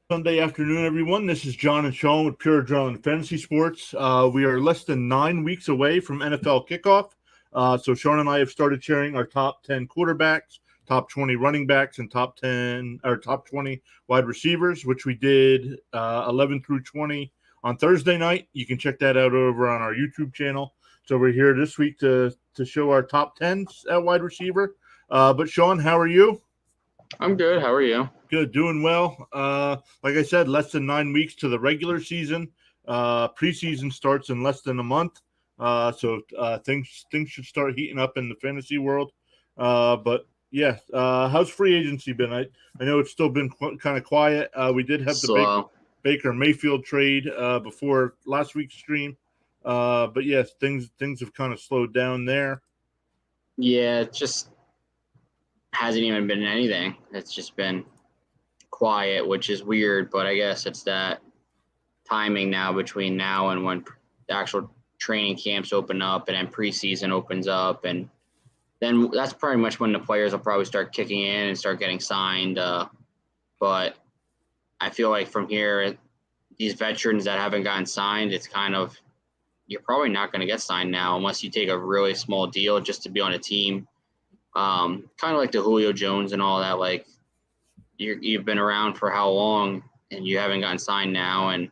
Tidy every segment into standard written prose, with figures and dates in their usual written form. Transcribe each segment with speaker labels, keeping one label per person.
Speaker 1: Sunday afternoon, everyone. This is John and Shawn with Pure Adrenaline Fantasy Sports. We are less than 9 weeks away from NFL kickoff. So Shawn and I have started sharing our top 10 quarterbacks, top 20 running backs, and top 20 wide receivers, which we did 11 through 20 on Thursday night. You can check that out over on our YouTube channel. So we're here this week to show our top 10s at wide receiver. But Shawn, how are you?
Speaker 2: I'm good. How are you?
Speaker 1: Good, doing well. Like I said, less than 9 weeks to the regular season. Preseason starts in less than a month, so things should start heating up in the fantasy world. But yeah, how's free agency been? I know it's still been kind of quiet. We did have the
Speaker 2: So,
Speaker 1: Baker Mayfield trade before last week's stream, but yes, things have kind of slowed down there.
Speaker 2: yeah, it just hasn't even been anything. It's just been quiet, which is weird, but I guess it's that timing now between now and when the actual training camps open up and then preseason opens up. And then that's pretty much when the players will probably start kicking in and start getting signed. But I feel like from here, these veterans that haven't gotten signed, it's kind of you're probably not going to get signed now unless you take a really small deal just to be on a team. Kind of like the Julio Jones and all that. Like you've been around for how long and you haven't gotten signed now, and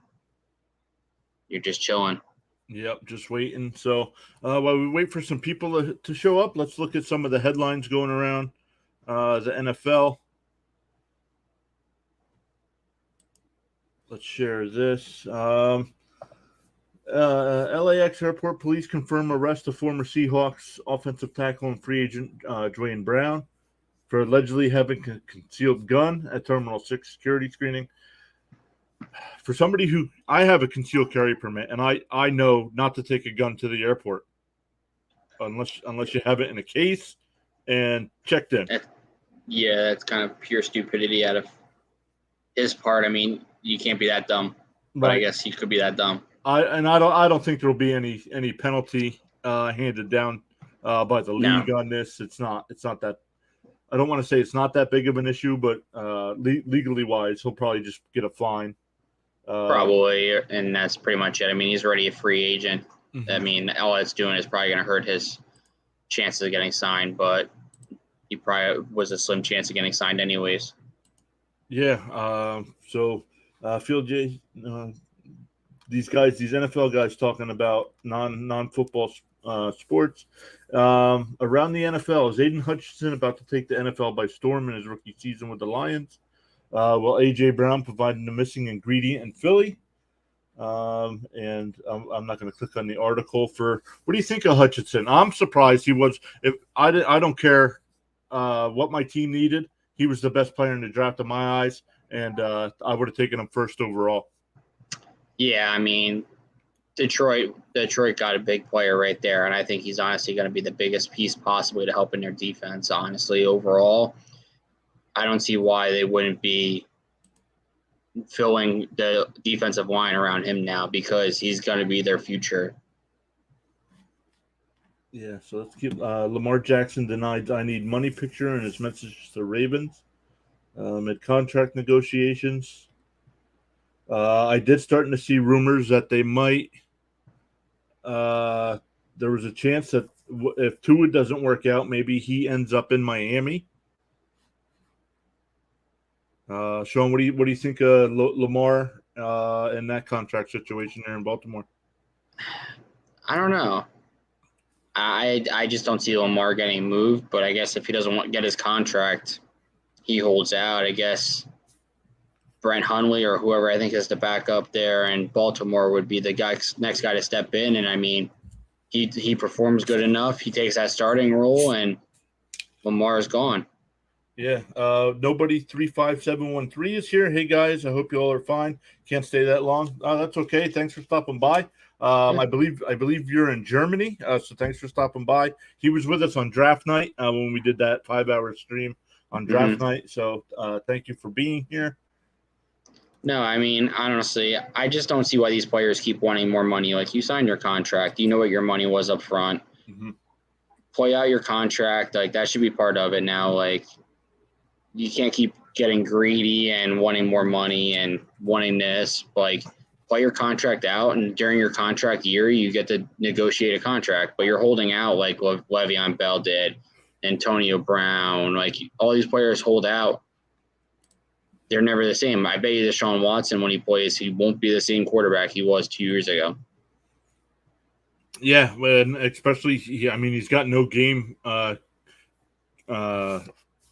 Speaker 2: you're just chilling.
Speaker 1: Yep, just waiting. So while we wait for some people to show up, let's look at some of the headlines going around the NFL. Let's share this. LAX Airport police confirm arrest of former Seahawks offensive tackle and free agent Dwayne Brown for allegedly having a concealed gun at Terminal 6 security screening. For somebody who I have a concealed carry permit, and I know not to take a gun to the airport unless you have it in a case and checked in.
Speaker 2: Yeah, that's kind of pure stupidity out of his part. I mean, you can't be that dumb, but I guess he could be that dumb.
Speaker 1: I don't think there will be any penalty handed down by the league on this. It's not that. I don't want to say it's not that big of an issue, but legally wise, he'll probably just get a fine.
Speaker 2: Probably, and that's pretty much it. I mean, he's already a free agent.
Speaker 1: Mm-hmm.
Speaker 2: I mean, all it's doing is probably going to hurt his chances of getting signed, but he probably was a slim chance of getting signed anyways.
Speaker 1: Yeah. So, Phil J. These NFL guys talking about non football sports. Around the NFL, is Aiden Hutchinson about to take the NFL by storm in his rookie season with the Lions? Will A.J. Brown providing the missing ingredient in Philly? And I'm not going to click on the article for. What do you think of Hutchinson? I'm surprised he was. If I don't care what my team needed, he was the best player in the draft in my eyes, and I would have taken him first overall.
Speaker 2: Yeah, I mean, Detroit got a big player right there, and I think he's honestly going to be the biggest piece possibly to help in their defense. Honestly, overall, I don't see why they wouldn't be filling the defensive line around him now because he's going to be their future.
Speaker 1: Yeah, so let's keep Lamar Jackson denied I need money picture in his message to Ravens at contract negotiations. I did starting to see rumors that they might. There was a chance that if Tua doesn't work out, maybe he ends up in Miami. Shawn, what do you think of Lamar in that contract situation there in Baltimore?
Speaker 2: I don't know. I just don't see Lamar getting moved, but I guess if he doesn't get his contract, he holds out. I guess Brent Hundley or whoever I think is the backup there, and Baltimore would be the next guy to step in. And I mean, he performs good enough. He takes that starting role, and Lamar's gone.
Speaker 1: Yeah. Nobody 35713 is here. Hey guys, I hope you all are fine. Can't stay that long. That's okay. Thanks for stopping by. I believe you're in Germany, so thanks for stopping by. He was with us on draft night when we did that 5-hour stream on draft night. So thank you for being here.
Speaker 2: No, I mean, honestly, I just don't see why these players keep wanting more money. Like, you signed your contract. You know what your money was up front.
Speaker 1: Mm-hmm.
Speaker 2: Play out your contract. Like, that should be part of it now. Like, you can't keep getting greedy and wanting more money and wanting this. Like, play your contract out, and during your contract year, you get to negotiate a contract. But you're holding out like Le'Veon Bell did, Antonio Brown, like all these players hold out. They're never the same. I bet you that Shawn Watson, when he plays, he won't be the same quarterback he was 2 years ago.
Speaker 1: Yeah, and especially, he's got no game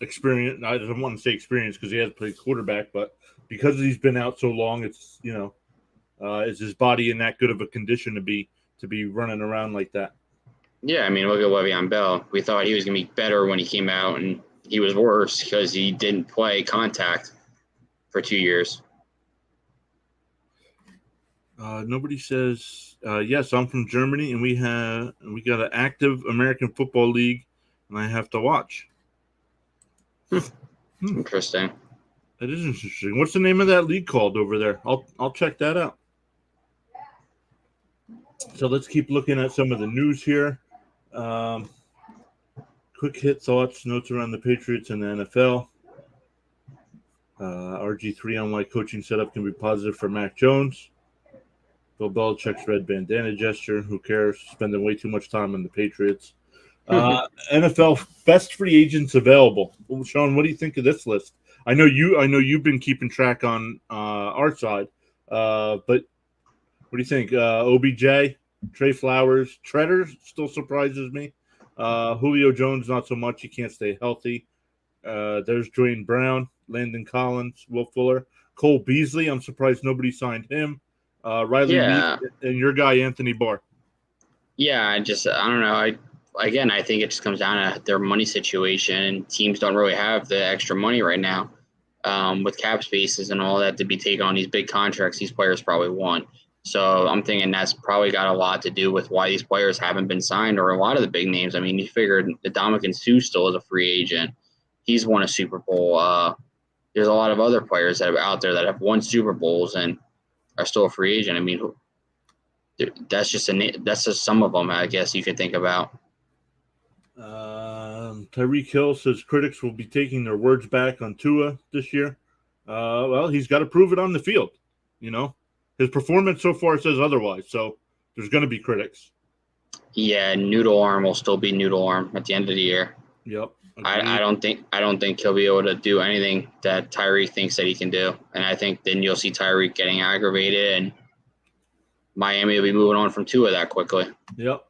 Speaker 1: experience. I don't want to say experience because he hasn't played quarterback, but because he's been out so long, it's is his body in that good of a condition to be running around like that?
Speaker 2: Yeah, I mean, look at Le'Veon Bell. We thought he was going to be better when he came out, and he was worse because he didn't play contact for 2 years.
Speaker 1: Nobody says yes. I'm from Germany, and we got an active American Football League, and I have to watch.
Speaker 2: Interesting.
Speaker 1: That is interesting. What's the name of that league called over there? I'll check that out. So let's keep looking at some of the news here. Quick hit thoughts, notes around the Patriots and the NFL. RG3 on why coaching setup can be positive for Mac Jones. Bill Belichick's red bandana gesture. Who cares? Spending way too much time on the Patriots. NFL best free agents available. Well, Shawn, what do you think of this list? I know you've been keeping track on our side, but what do you think? OBJ, Trey Flowers, Treader still surprises me. Julio Jones, not so much. He can't stay healthy. There's Dwayne Brown, Landon Collins, Will Fuller, Cole Beasley. I'm surprised nobody signed him. Riley Reid, and your guy Anthony Barr.
Speaker 2: Yeah, I don't know. I think it just comes down to their money situation. Teams don't really have the extra money right now with cap spaces and all that to be taken on these big contracts these players probably want. So I'm thinking that's probably got a lot to do with why these players haven't been signed, or a lot of the big names. I mean, you figured Ndamukong Suh still is a free agent. He's won a Super Bowl. There's a lot of other players that are out there that have won Super Bowls and are still a free agent. I mean, that's just some of them, I guess you could think about.
Speaker 1: Tyreek Hill says critics will be taking their words back on Tua this year. Well, he's got to prove it on the field. His performance so far says otherwise. So there's going to be critics.
Speaker 2: Yeah, noodle arm will still be noodle arm at the end of the year.
Speaker 1: Yep.
Speaker 2: I don't think he'll be able to do anything that Tyreek thinks that he can do, and I think then you'll see Tyreek getting aggravated, and Miami will be moving on from Tua that quickly.
Speaker 1: Yep.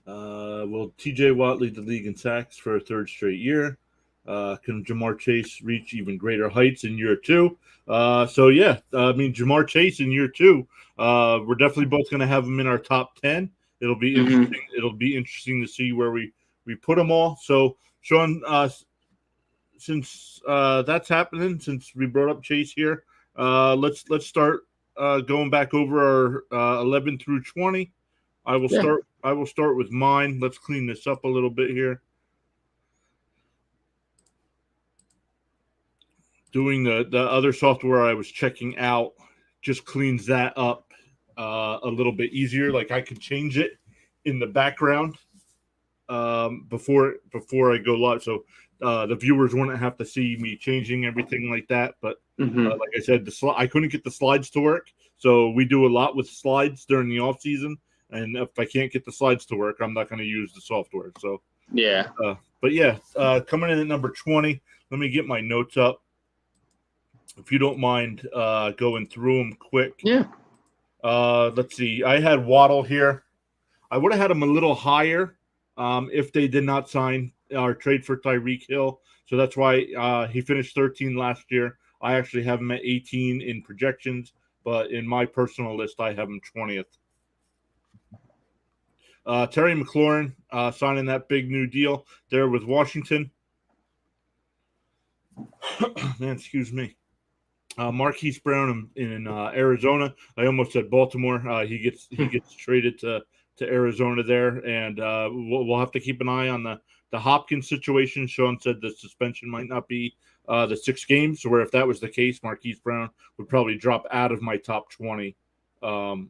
Speaker 1: Will TJ Watt lead the league in sacks for a third straight year? Can Jamar Chase reach even greater heights in year two? Jamar Chase in year two, we're definitely both going to have him in our top 10. It'll be interesting. It'll be interesting to see where we put them all. So, Shawn, since that's happening, since we brought up Chase here, let's start going back over our 11 through 20. I will start with mine. Let's clean this up a little bit here. Doing the other software I was checking out just cleans that up a little bit easier. Like I could change it in the background before I go live, so the viewers wouldn't have to see me changing everything like that. But like I said, I couldn't get the slides to work, so we do a lot with slides during the off season. And if I can't get the slides to work, I'm not going to use the software. So
Speaker 2: yeah.
Speaker 1: Coming in at number 20, let me get my notes up. If you don't mind going through them quick.
Speaker 2: Yeah.
Speaker 1: Let's see. I had Waddle here. I would have had him a little higher if they did not sign or trade for Tyreek Hill. So that's why he finished 13 last year. I actually have him at 18 in projections, but in my personal list, I have him 20th. Terry McLaurin signing that big new deal there with Washington. Man, excuse me. Marquise Brown in Arizona. I almost said Baltimore. He gets traded to Arizona there, and we'll have to keep an eye on the Hopkins situation. Shawn said the suspension might not be the 6 games, where if that was the case, Marquise Brown would probably drop out of my top 20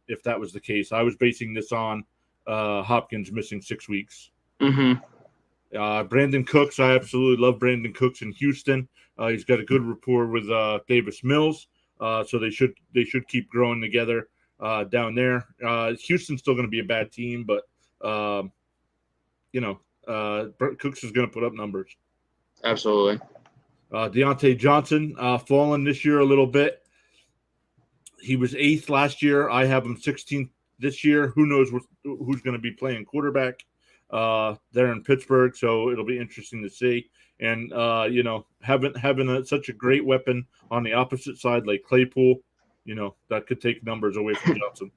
Speaker 1: if that was the case. I was basing this on Hopkins missing 6 weeks. Brandon Cooks, I absolutely love Brandon Cooks in Houston. He's got a good rapport with Davis Mills, so they should keep growing together down there. Houston's still going to be a bad team, but Cooks is going to put up numbers.
Speaker 2: Absolutely.
Speaker 1: Deontay Johnson fallen this year a little bit. He was 8th last year. I have him 16th this year. Who knows who's going to be playing quarterback there in Pittsburgh? So it'll be interesting to see. And having such a great weapon on the opposite side like Claypool, that could take numbers away from Johnson.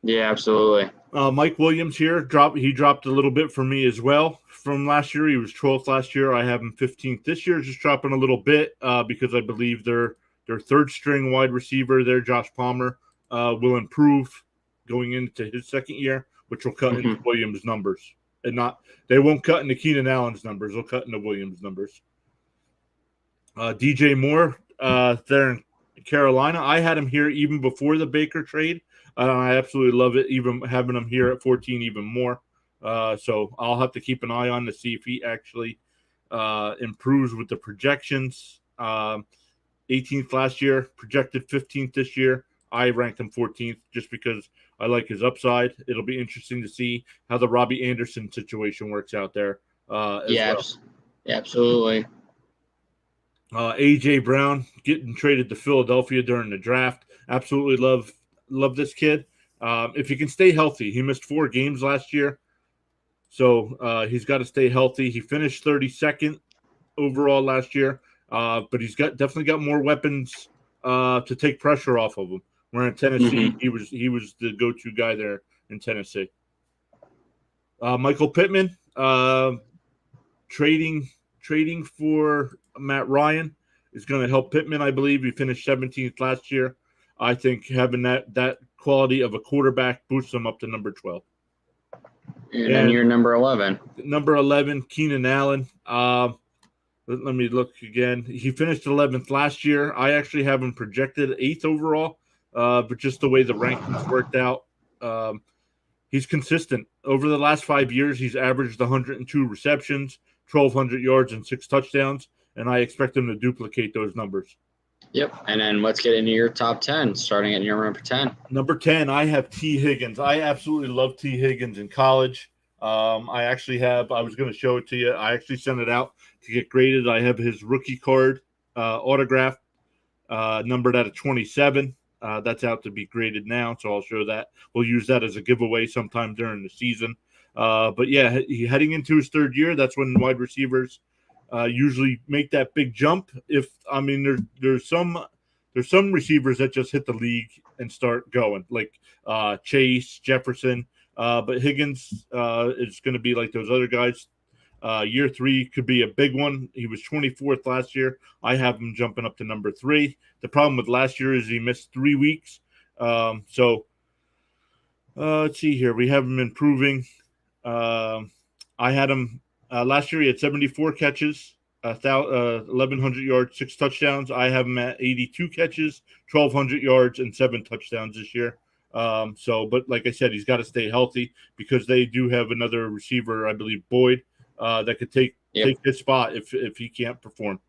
Speaker 2: Yeah, absolutely.
Speaker 1: Mike Williams here dropped a little bit for me as well from last year. He was 12th last year. I have him 15th this year, just dropping a little bit because I believe their third string wide receiver there, Josh Palmer, will improve going into his second year, which will cut into Williams' numbers. They won't cut into Keenan Allen's numbers. They'll cut into Williams' numbers. DJ Moore there in Carolina. I had him here even before the Baker trade. I absolutely love it, even having him here at 14 even more. So I'll have to keep an eye on to see if he actually improves with the projections. 18th last year, projected 15th this year. I ranked him 14th just because I like his upside. It'll be interesting to see how the Robbie Anderson situation works out there.
Speaker 2: Yeah, absolutely.
Speaker 1: A.J. Brown getting traded to Philadelphia during the draft. Absolutely love this kid. If he can stay healthy, he missed 4 games last year, so he's got to stay healthy. He finished 32nd overall last year, but he's definitely got more weapons to take pressure off of him. Where in Tennessee, he was the go-to guy there in Tennessee. Michael Pittman trading for Matt Ryan is going to help Pittman. I believe he finished 17th last year. I think having that quality of a quarterback boosts him up to number 12.
Speaker 2: And you're number 11.
Speaker 1: Number 11, Keenan Allen. Let me look again. He finished 11th last year. I actually have him projected 8th overall, but just the way the rankings worked out, he's consistent. Over the last 5 years, he's averaged 102 receptions, 1,200 yards, and 6 touchdowns, and I expect him to duplicate those numbers.
Speaker 2: Yep, and then let's get into your top 10, starting at your number 10.
Speaker 1: Number 10, I have T. Higgins. I absolutely love T. Higgins in college. I was going to show it to you. I actually sent it out to get graded. I have his rookie card autographed, numbered out of 27. That's out to be graded now, so I'll show that. We'll use that as a giveaway sometime during the season. But yeah, heading into his third year, that's when wide receivers usually make that big jump. There's some receivers that just hit the league and start going, like Chase, Jefferson. But Higgins is going to be like those other guys. Year 3 could be a big one. He was 24th last year. I have him jumping up to number 3. The problem with last year is he missed 3 weeks. So let's see here. We have him improving. I had him last year. He had 74 catches, 1,100 yards, 6 touchdowns. I have him at 82 catches, 1,200 yards, and 7 touchdowns this year. But like I said, he's got to stay healthy because they do have another receiver, I believe, Boyd, that could take his spot if he can't perform.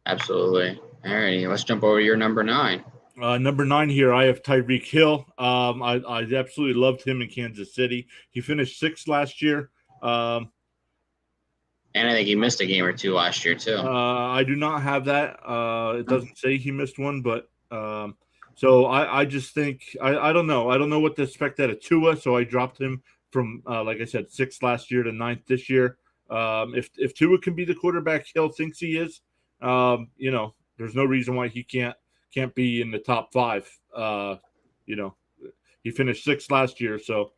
Speaker 2: Absolutely. All right, let's jump over to your number 9.
Speaker 1: Number 9 here, I have Tyreek Hill. I absolutely loved him in Kansas City. He finished 6th last year.
Speaker 2: And I think he missed a game or 2 last year too.
Speaker 1: I do not have that. It doesn't say he missed one, but so I just think I don't know. I don't know what to expect out of Tua, so I dropped him from like I said, 6th last year to 9th this year. If Tua can be the quarterback Hill thinks he is, there's no reason why he can't be in the top 5. He finished 6th last year, so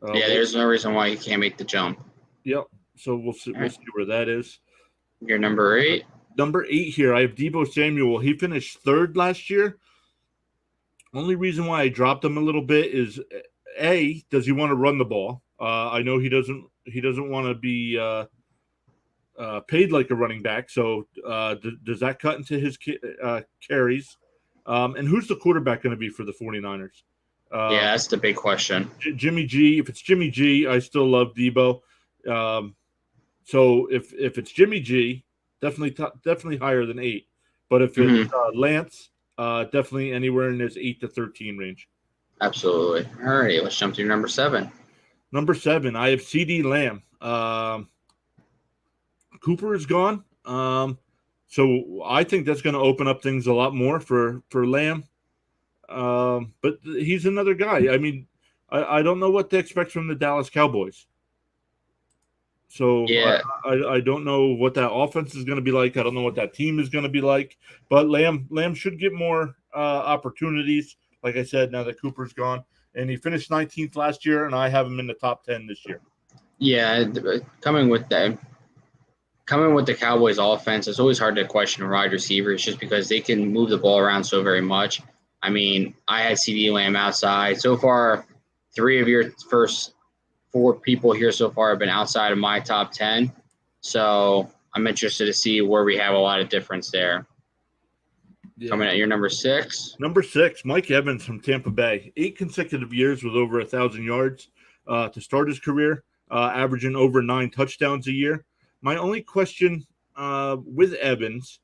Speaker 2: there's no reason why he can't make the jump.
Speaker 1: Yep. So we'll see where that is.
Speaker 2: Your number 8.
Speaker 1: Number 8 here, I have Deebo Samuel. He finished 3rd last year. Only reason why I dropped him a little bit is does he want to run the ball? I know he doesn't want to be paid like a running back. So does that cut into his carries? And who's the quarterback going to be for the 49ers?
Speaker 2: That's the big question.
Speaker 1: Jimmy G. If it's Jimmy G, I still love Deebo. So if it's Jimmy G, definitely higher than 8. But if it's
Speaker 2: Hmm.
Speaker 1: Lance, definitely anywhere in this 8 to 13 range.
Speaker 2: Absolutely. All righty, let's jump to your number 7.
Speaker 1: Number 7, I have CD Lamb. Cooper is gone. So I think that's going to open up things a lot more for Lamb. But he's another guy. I mean, I don't know what to expect from the Dallas Cowboys. So
Speaker 2: Yeah,
Speaker 1: I don't know what that offense is going to be like. I don't know what that team is going to be like. But Lamb should get more opportunities. Like I said, now that Cooper's gone, and he finished 19th last year, and I have him in the top 10 this year.
Speaker 2: yeah. Coming with the Cowboys offense, it's always hard to question wide receivers just because they can move the ball around so very much. I mean, I had CD Lamb outside. So far, 3 of your first 4 people here so far have been outside of my top 10. So I'm interested to see where we have a lot of difference there.
Speaker 1: Yeah.
Speaker 2: Coming at your number 6.
Speaker 1: Number 6, Mike Evans from Tampa Bay. 8 consecutive years with over 1,000 yards to start his career, averaging over 9 touchdowns a year. My only question with Evans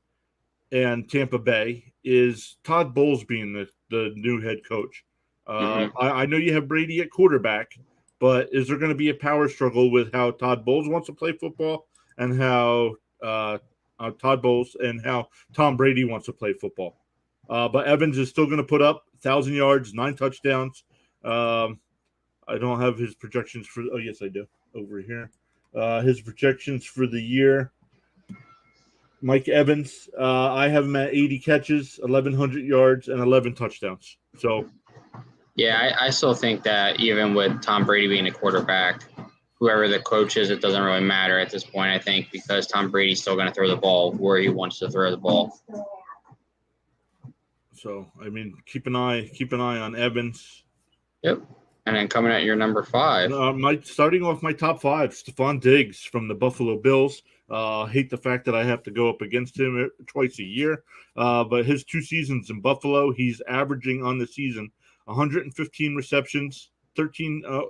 Speaker 1: and Tampa Bay is Todd Bowles being the new head coach.
Speaker 2: Mm-hmm.
Speaker 1: I know you have Brady at quarterback, but is there going to be a power struggle with how Todd Bowles wants to play football and how Todd Bowles and how Tom Brady wants to play football? But Evans is still going to put up 1,000 yards, 9 touchdowns. I don't have his projections for. Oh, yes, I do over here. His projections for the year. Mike Evans, I have him at 80 catches, 1,100 yards, and 11 touchdowns. So,
Speaker 2: Yeah, I still think that even with Tom Brady being a quarterback, whoever the coach is, it doesn't really matter at this point, I think, because Tom Brady's still going to throw the ball where he wants to throw the ball.
Speaker 1: I mean, keep an eye on Evans.
Speaker 2: Yep. And then coming at your number 5.
Speaker 1: Starting off my top 5, Stephon Diggs from the Buffalo Bills. Hate the fact that I have to go up against him twice a year. But his 2 seasons in Buffalo, he's averaging on the season 115 receptions,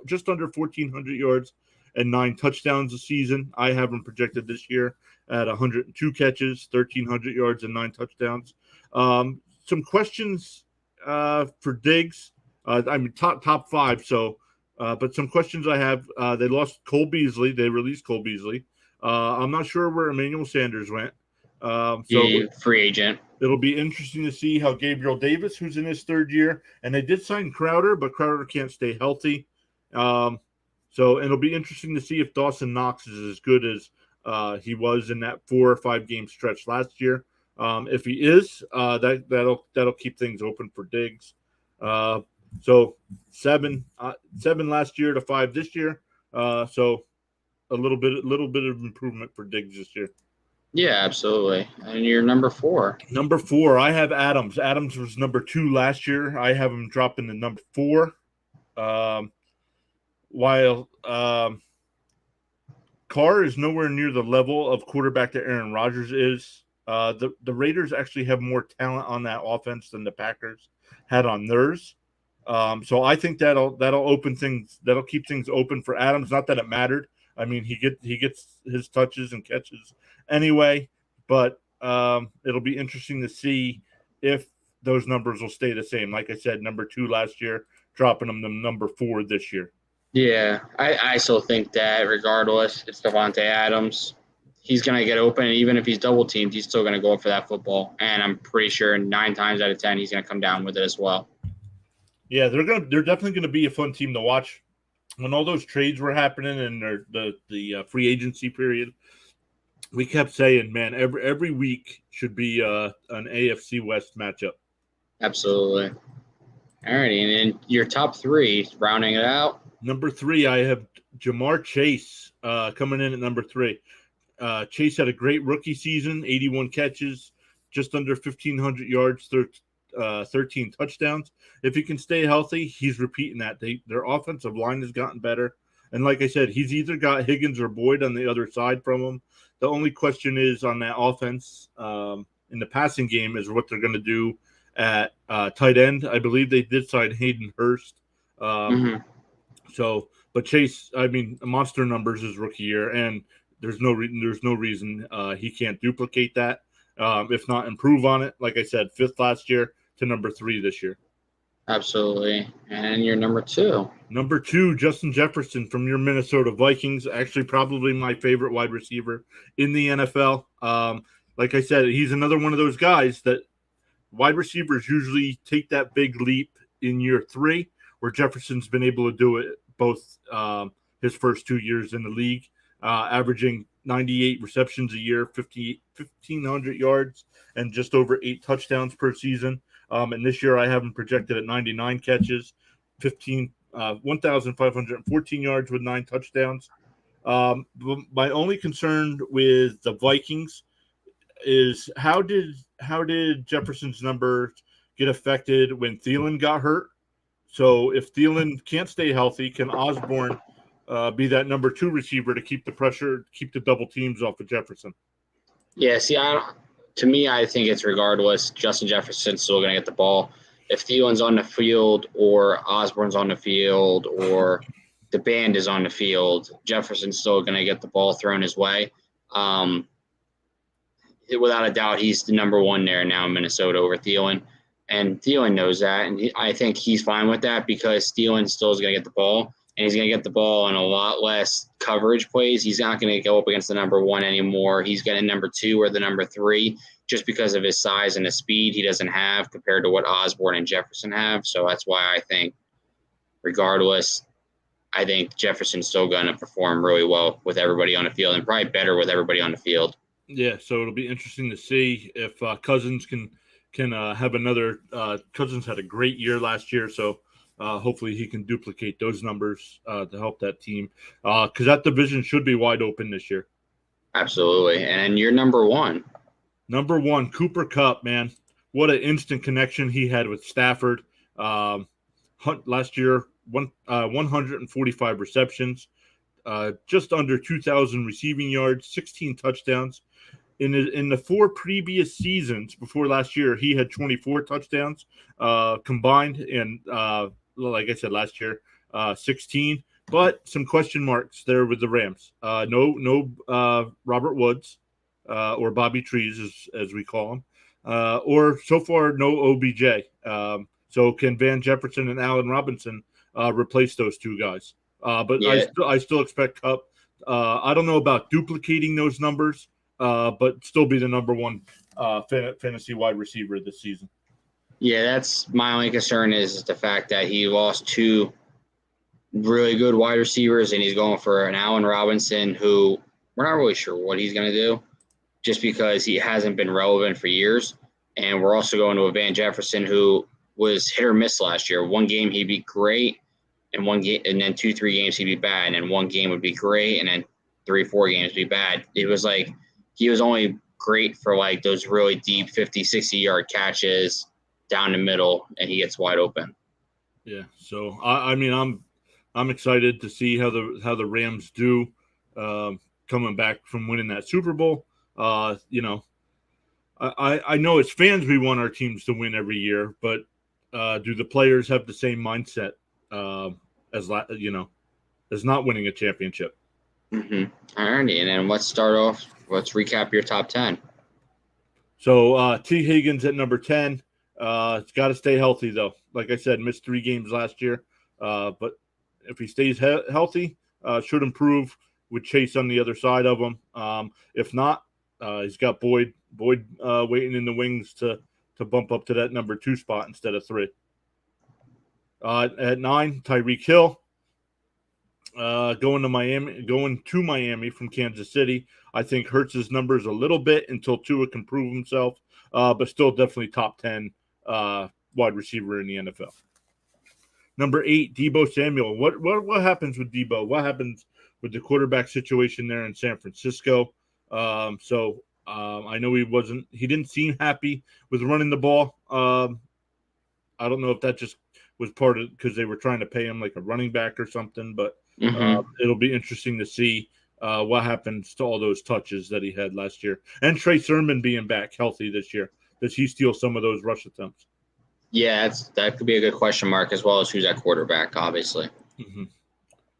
Speaker 1: just under 1,400 yards, and 9 touchdowns a season. I have him projected this year at 102 catches, 1,300 yards, and 9 touchdowns. Some questions for Diggs. I mean, top 5. So, but some questions I have. They lost Cole Beasley. They released Cole Beasley. I'm not sure where Emmanuel Sanders went. So
Speaker 2: Free agent.
Speaker 1: It'll be interesting to see how Gabriel Davis, who's in his 3rd year, and they did sign Crowder, but Crowder can't stay healthy. So it'll be interesting to see if Dawson Knox is as good as he was in that 4 or 5 game stretch last year. If he is, that'll keep things open for Diggs. So 7 last year to 5 this year. So a little bit of improvement for Diggs this year.
Speaker 2: Yeah, absolutely. And you're number 4.
Speaker 1: Number 4, I have Adams. Adams was number 2 last year. I have him dropping to number 4. While Carr is nowhere near the level of quarterback that Aaron Rodgers is. The Raiders actually have more talent on that offense than the Packers had on theirs. So I think that'll open things. That'll keep things open for Adams. Not that it mattered. I mean, he gets his touches and catches anyway. But it'll be interesting to see if those numbers will stay the same. Like I said, number 2 last year, dropping them to number 4 this year.
Speaker 2: Yeah, I still think that regardless, it's Davante Adams. He's going to get open, and even if he's double teamed, he's still going to go for that football. And I'm pretty sure 9 times out of 10, he's going to come down with it as well.
Speaker 1: Yeah, they're definitely going to be a fun team to watch. When all those trades were happening and the free agency period, we kept saying, man, every week should be an AFC West matchup.
Speaker 2: Absolutely. All right, and then your top 3, rounding it out.
Speaker 1: Number 3, I have Jamar Chase coming in at number 3. Chase had a great rookie season, 81 catches, just under 1,500 yards, 13 touchdowns. If he can stay healthy, he's repeating that. Their offensive line has gotten better. And like I said, he's either got Higgins or Boyd on the other side from him. The only question is on that offense in the passing game is what they're going to do at tight end. I believe they did sign Hayden Hurst. So, but Chase, I mean, monster numbers his rookie year. And there's no reason he can't duplicate that. If not improve on it. Like I said, 5th last year to number 3 this year.
Speaker 2: Absolutely. And your number 2.
Speaker 1: Number 2, Justin Jefferson from your Minnesota Vikings. Actually, probably my favorite wide receiver in the NFL. Like I said, he's another one of those guys that wide receivers usually take that big leap in year 3, where Jefferson's been able to do it both his first 2 years in the league, averaging 98 receptions a year, 1,500 yards, and just over 8 touchdowns per season. And this year I have him projected at 99 catches, 1,514 yards with 9 touchdowns. My only concern with the Vikings is how did Jefferson's numbers get affected when Thielen got hurt? So if Thielen can't stay healthy, can Osborne be that number 2 receiver to keep the pressure, keep the double teams off of Jefferson?
Speaker 2: Yeah, see, to me, I think it's regardless. Justin Jefferson's still going to get the ball. If Thielen's on the field or Osborne's on the field or the band is on the field, Jefferson's still going to get the ball thrown his way. Without a doubt, he's the number 1 there now in Minnesota over Thielen. And Thielen knows that. And I think he's fine with that because Thielen still is going to get the ball. And he's going to get the ball in a lot less coverage plays. He's not going to go up against the number 1 anymore. He's getting number 2 or the number 3 just because of his size and the speed he doesn't have compared to what Osborne and Jefferson have. So that's why I think, regardless, I think Jefferson's still going to perform really well with everybody on the field and probably better with everybody on the field.
Speaker 1: Yeah, so it'll be interesting to see if Cousins can have another. Cousins had a great year last year, so hopefully he can duplicate those numbers to help that team because that division should be wide open this year.
Speaker 2: Absolutely, and you're number 1.
Speaker 1: Number 1, Cooper Kupp, man. What an instant connection he had with Stafford. Last year, 145 receptions, just under 2,000 receiving yards, 16 touchdowns. In the 4 previous seasons before last year, he had 24 touchdowns combined, and like I said, last year, 16. But some question marks there with the Rams. No Robert Woods or Bobby Trees, as we call him, or so far no OBJ. So can Van Jefferson and Allen Robinson replace those 2 guys? But yeah. I still expect Kupp. I don't know about duplicating those numbers. But still be the number 1 fantasy wide receiver this season.
Speaker 2: Yeah, that's my only concern is the fact that he lost 2 really good wide receivers, and he's going for an Allen Robinson who we're not really sure what he's going to do just because he hasn't been relevant for years. And we're also going to a Van Jefferson who was hit or miss last year. 1 game he'd be great, and 1 game, and then 2-3 games he'd be bad, and then 1 game would be great, and then 3-4 games would be bad. It was like he was only great for like those really deep 50, 60-yard catches down the middle, and he gets wide open.
Speaker 1: Yeah, so I mean, I'm excited to see how the Rams do coming back from winning that Super Bowl. You know, I know as fans we want our teams to win every year, but do the players have the same mindset as not winning a championship?
Speaker 2: Mm-hmm. All righty, and then let's recap your top 10.
Speaker 1: So T. Higgins at number 10. It's got to stay healthy, though. Like I said, missed 3 games last year. But if he stays healthy, should improve with Chase on the other side of him. If not, he's got Boyd waiting in the wings to bump up to that number 2 spot instead of 3. At 9, Tyreek Hill. Going to Miami from Kansas City. I think hurts his numbers a little bit until Tua can prove himself, but still definitely top 10 wide receiver in the NFL. Number 8, Deebo Samuel. What happens with Deebo? What happens with the quarterback situation there in San Francisco? I know he didn't seem happy with running the ball. I don't know if that just was part of because they were trying to pay him like a running back or something, but it'll be interesting to see what happens to all those touches that he had last year. And Trey Sermon being back healthy this year. Does he steal some of those rush attempts?
Speaker 2: Yeah, that could be a good question mark as well as who's at quarterback, obviously.
Speaker 1: Mm-hmm.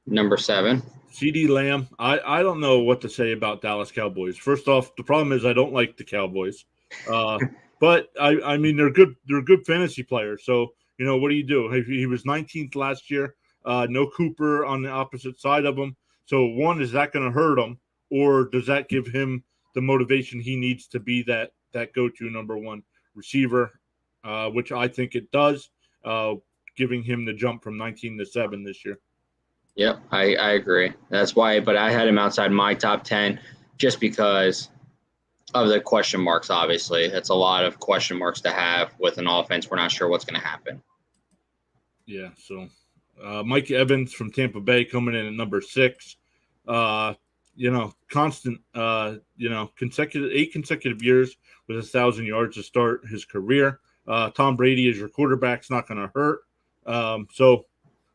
Speaker 2: Number 7.
Speaker 1: CeeDee Lamb. I don't know what to say about Dallas Cowboys. First off, the problem is I don't like the Cowboys, but I mean they're good. They're good fantasy players. So what do you do? He was 19th last year. No Cooper on the opposite side of him. So one, is that going to hurt him, or does that give him the motivation he needs to be that go-to number one receiver? Which I think it does, giving him the jump from 19 to 7 this year.
Speaker 2: Yep, I agree. That's why, but I had him outside my top 10 just because of the question marks, obviously. It's a lot of question marks to have with an offense. We're not sure what's going to happen.
Speaker 1: Yeah, so Mike Evans from Tampa Bay coming in at number 6. Constant, consecutive 8 consecutive years with 1,000 yards to start his career. Tom Brady as your quarterback's not going to hurt. So,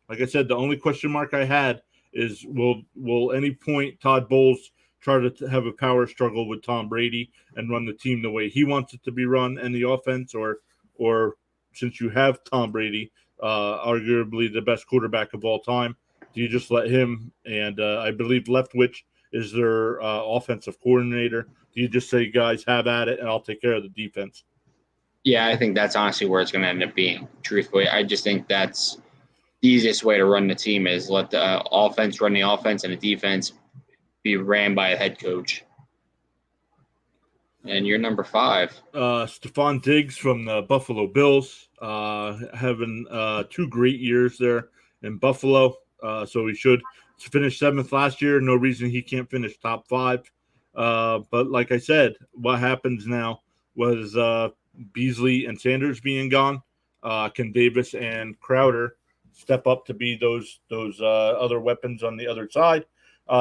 Speaker 1: like I said, the only question mark I had is will any point Todd Bowles try to have a power struggle with Tom Brady and run the team the way he wants it to be run and the offense, or since you have Tom Brady, arguably the best quarterback of all time, do you just let him and I believe Leftwich is their offensive coordinator? Do you just say, guys, have at it and I'll take care of the defense?
Speaker 2: Yeah, I think that's honestly where it's going to end up being, truthfully. I just think that's the easiest way to run the team is let the offense run the offense and the defense be ran by a head coach. And you're number 5.
Speaker 1: Stephon Diggs from the Buffalo Bills, having 2 great years there in Buffalo. So he should finish 7th last year. No reason he can't finish top 5. But like I said, what happens now was Beasley and Sanders being gone. Can Davis and Crowder step up to be those other weapons on the other side?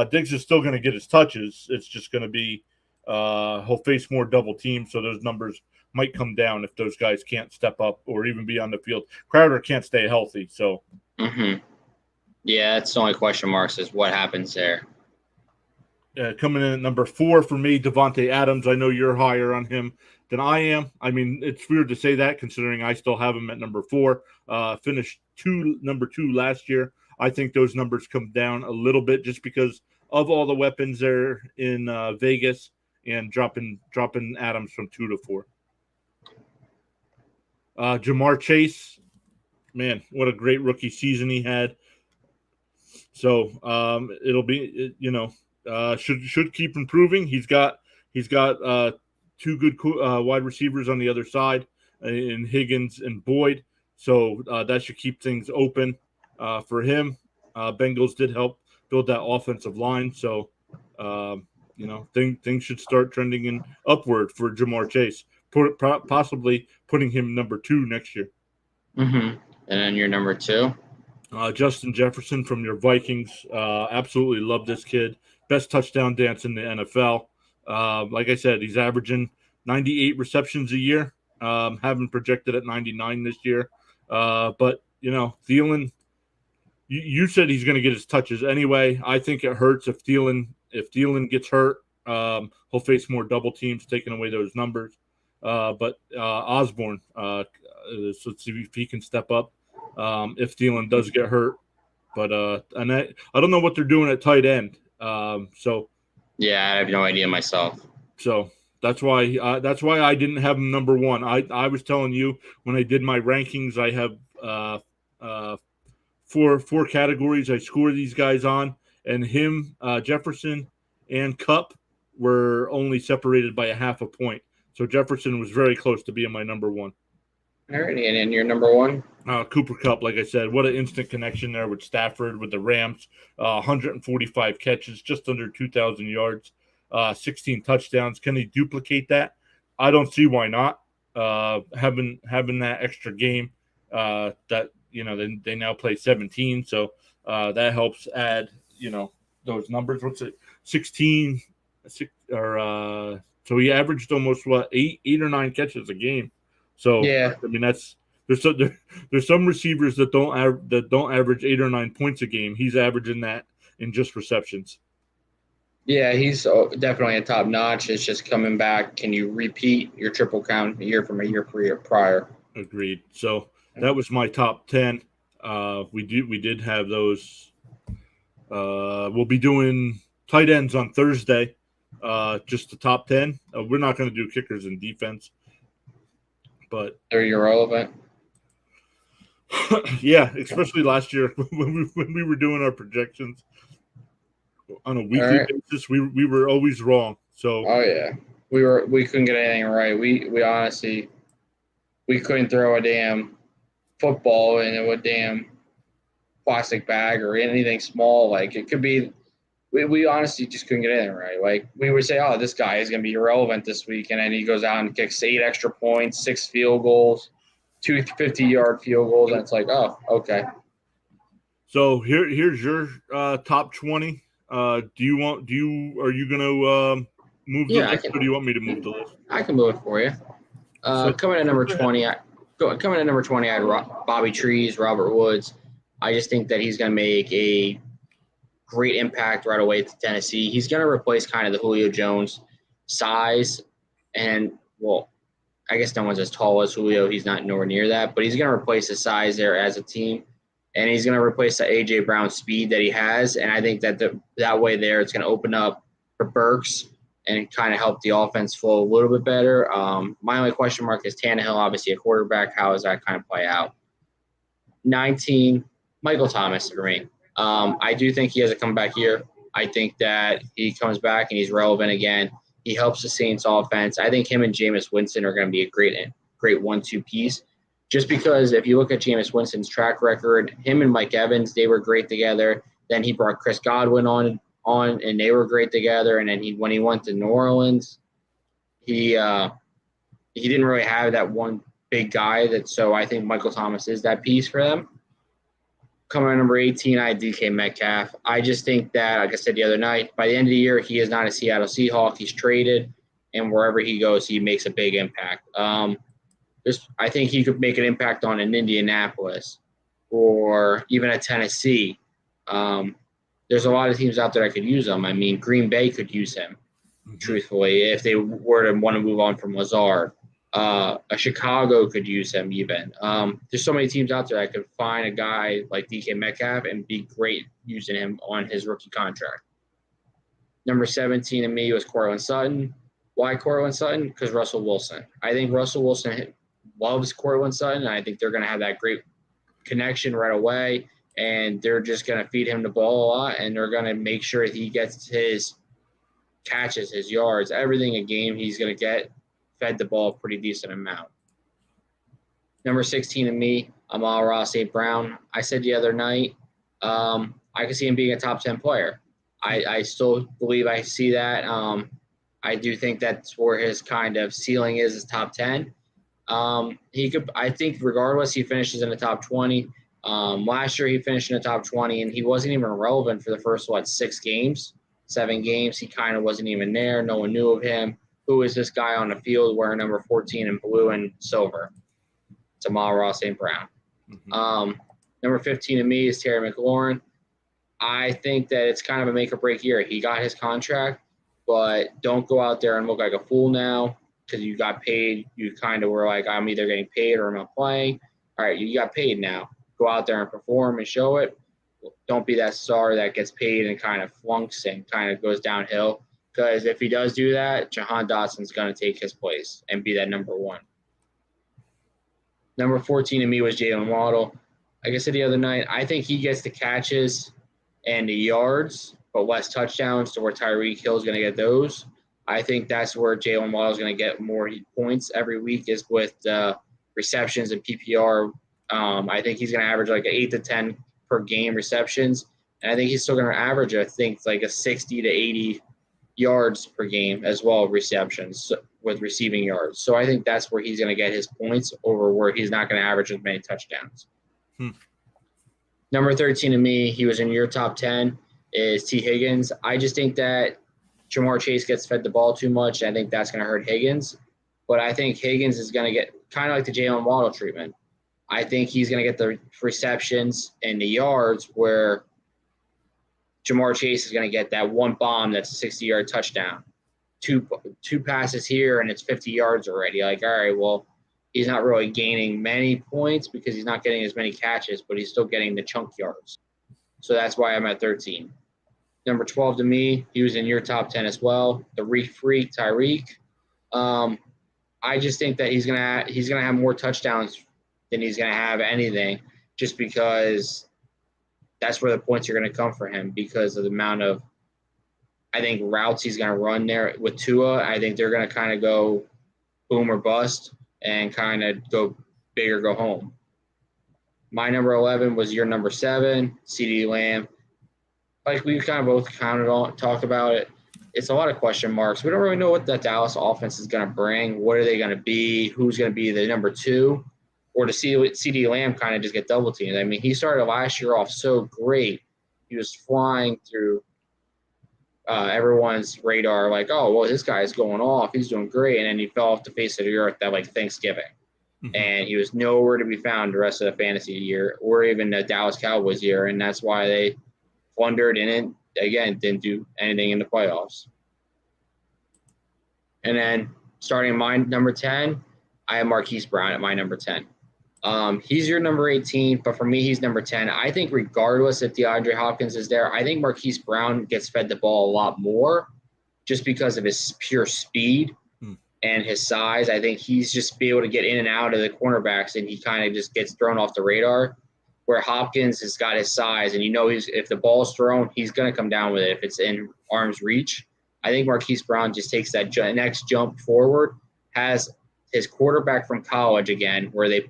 Speaker 1: Diggs is still going to get his touches. It's just going to be he'll face more double teams, so those numbers might come down if those guys can't step up or even be on the field. Crowder can't stay healthy, so.
Speaker 2: Yeah, that's the only question marks is what happens there.
Speaker 1: Coming in at number 4 for me, Devontae Adams. I know you're higher on him than I am. I mean, it's weird to say that considering I still have him at number 4. Finished number 2 last year. I think those numbers come down a little bit just because of all the weapons there in Vegas and dropping Adams from 2 to 4. Jamar Chase, man, what a great rookie season he had. So it'll be, should keep improving. He's got 2 good wide receivers on the other side in Higgins and Boyd. So that should keep things open for him. Bengals did help build that offensive line. So, things should start trending in upward for Jamar Chase, possibly putting him number 2 next year.
Speaker 2: And then you're number 2.
Speaker 1: Justin Jefferson from your Vikings. Absolutely love this kid. Best touchdown dance in the NFL. Like I said, he's averaging 98 receptions a year. Having projected at 99 this year. But, Thielen, you said he's going to get his touches anyway. I think it hurts if Thielen gets hurt. He'll face more double teams taking away those numbers. But Osborne, let's see if he can step up. If Thielen does get hurt, but and I don't know what they're doing at tight end. So
Speaker 2: yeah, I have no idea myself.
Speaker 1: So that's why I didn't have him number 1. I was telling you when I did my rankings, I have four categories I score these guys on, and him, Jefferson, and Kupp were only separated by a half a point. So Jefferson was very close to being my number 1.
Speaker 2: All right, and then you're number 1?
Speaker 1: Cooper Kupp, like I said, what an instant connection there with Stafford, with the Rams. 145 catches, just under 2,000 yards, 16 touchdowns. Can he duplicate that? I don't see why not. Having that extra game that, they now play 17. So that helps add, those numbers. What's it? 16 so he averaged almost 8 or 9 catches a game. So
Speaker 2: yeah,
Speaker 1: I mean there's some receivers that don't average 8 or 9 points a game. He's averaging that in just receptions.
Speaker 2: Yeah, he's definitely a top notch. It's just coming back. Can you repeat your triple count a year from a year prior?
Speaker 1: Agreed. So that was my top 10. We did have those We'll be doing tight ends on Thursday, just the top 10. We're not going to do kickers and defense, but
Speaker 2: They're irrelevant.
Speaker 1: yeah, especially last year when we were doing our projections on a
Speaker 2: All
Speaker 1: weekly
Speaker 2: right.
Speaker 1: basis, we were always wrong. So
Speaker 2: Oh yeah, we couldn't get anything right. We honestly we couldn't throw a damn football into a damn plastic bag or anything small. Like it could be. We honestly just couldn't get anything right. Like we would say, oh, this guy is going to be irrelevant this week, and then he goes out and kicks 8 extra points, 6 field goals, 2 50-yard field goals, and it's like, oh, okay.
Speaker 1: So here's your top 20. Are you going to move the
Speaker 2: Yeah,
Speaker 1: list, or do you want me to move the list?
Speaker 2: I can move it for you.
Speaker 1: So
Speaker 2: Coming at number 20, coming at number 20, I had Bobby Trees, Robert Woods. I just think that he's going to make a great impact right away to Tennessee. He's going to replace kind of the Julio Jones size, and well, I guess no one's as tall as Julio. He's not nowhere near that, but he's going to replace the size there as a team, and he's going to replace the AJ Brown speed that he has. And I think that that way there, it's going to open up for Burks and kind of help the offense flow a little bit better. My only question mark is Tannehill, obviously a quarterback. How does that kind of play out? 19, Michael Thomas for me. I do think he has a comeback year. I think that he comes back and he's relevant again. He helps the Saints offense. I think him and Jameis Winston are going to be a great 1-2 piece. Just because if you look at Jameis Winston's track record, him and Mike Evans, they were great together. Then he brought Chris Godwin on and they were great together. And then when he went to New Orleans, he didn't really have that one big guy. So I think Michael Thomas is that piece for them. Coming at number 18, I had DK Metcalf. I just think that, like I said the other night, by the end of the year, he is not a Seattle Seahawk. He's traded, and wherever he goes, he makes a big impact. I think he could make an impact on an Indianapolis or even a Tennessee. There's a lot of teams out there that could use him. I mean, Green Bay could use him, truthfully, if they were to want to move on from Lazard. A Chicago could use him even. There's so many teams out there that could find a guy like DK Metcalf and be great using him on his rookie contract. Number 17 to me was Cortland Sutton. Why Cortland Sutton? Because Russell Wilson. I think Russell Wilson loves Cortland Sutton, and I think they're going to have that great connection right away, and they're just going to feed him the ball a lot, and they're going to make sure he gets his catches, his yards, everything a game he's going to get fed the ball a pretty decent amount. Number 16 to me, Amon-Ra St. Brown. I said the other night, I could see him being a top 10 player. I still believe I see that. I do think that's where his kind of ceiling is top 10. He could, I think, regardless, he finishes in the top 20. Last year he finished in the top 20, and he wasn't even relevant for the first 7 games. He kind of wasn't even there. No one knew of him. Who is this guy on the field wearing number 14 in blue and silver? It's Amon-Ra St. Brown. Mm-hmm. Number 15 to me is Terry McLaurin. I think that it's kind of a make or break year. He got his contract, but don't go out there and look like a fool now because you got paid. You kind of were like, I'm either getting paid or I'm not playing. All right, you got paid now. Go out there and perform and show it. Don't be that star that gets paid and kind of flunks and kind of goes downhill. Because if he does do that, Jahan Dotson's going to take his place and be that number 1. Number 14 to me was Jalen Waddle. Like I said the other night, I think he gets the catches and the yards, but less touchdowns to where Tyreek Hill is going to get those. I think that's where Jalen Waddle is going to get more points every week is with receptions and PPR. I think he's going to average like 8 to 10 per game receptions. And I think he's still going to average, I think, like a 60 to 80 yards per game as well, receptions with receiving yards. So I think that's where he's going to get his points over where he's not going to average as many touchdowns. Number 13 to me, he was in your top 10, is T. Higgins. I just think that Jamar Chase gets fed the ball too much. I think that's going to hurt Higgins. But I think Higgins is going to get kind of like the Jalen Waddle treatment. I think he's going to get the receptions and the yards where Jamar Chase is going to get that one bomb that's a 60-yard touchdown. Two passes here, and it's 50 yards already. Like, all right, well, he's not really gaining many points because he's not getting as many catches, but he's still getting the chunk yards. So that's why I'm at 13. Number 12 to me, he was in your top 10 as well. The Reef Freak, Tyreek. I just think that he's gonna have more touchdowns than he's gonna have anything, just because that's where the points are gonna come for him because of the amount of I think routes he's gonna run there with Tua. I think they're gonna kind of go boom or bust and kind of go big or go home. My number 11 was your number 7, CeeDee Lamb. Like we kind of both talked about it. It's a lot of question marks. We don't really know what the Dallas offense is going to bring. What are they going to be? Who's going to be the number 2? Or to see CeeDee Lamb kind of just get double teamed. I mean, he started last year off so great. He was flying through everyone's radar like, oh, well, this guy's going off. He's doing great. And then he fell off the face of the earth at like Thanksgiving. Mm-hmm. And he was nowhere to be found the rest of the fantasy year or even the Dallas Cowboys year. And that's why they floundered and didn't do anything in the playoffs. And then starting my number 10, I have Marquise Brown at my number 10. He's your number 18, but for me, he's number 10. I think regardless if DeAndre Hopkins is there, I think Marquise Brown gets fed the ball a lot more just because of his pure speed and his size. I think he's just be able to get in and out of the cornerbacks, and he kind of just gets thrown off the radar. Where Hopkins has got his size, and if the ball's thrown, he's going to come down with it if it's in arm's reach. I think Marquise Brown just takes that next jump forward, has his quarterback from college again, where they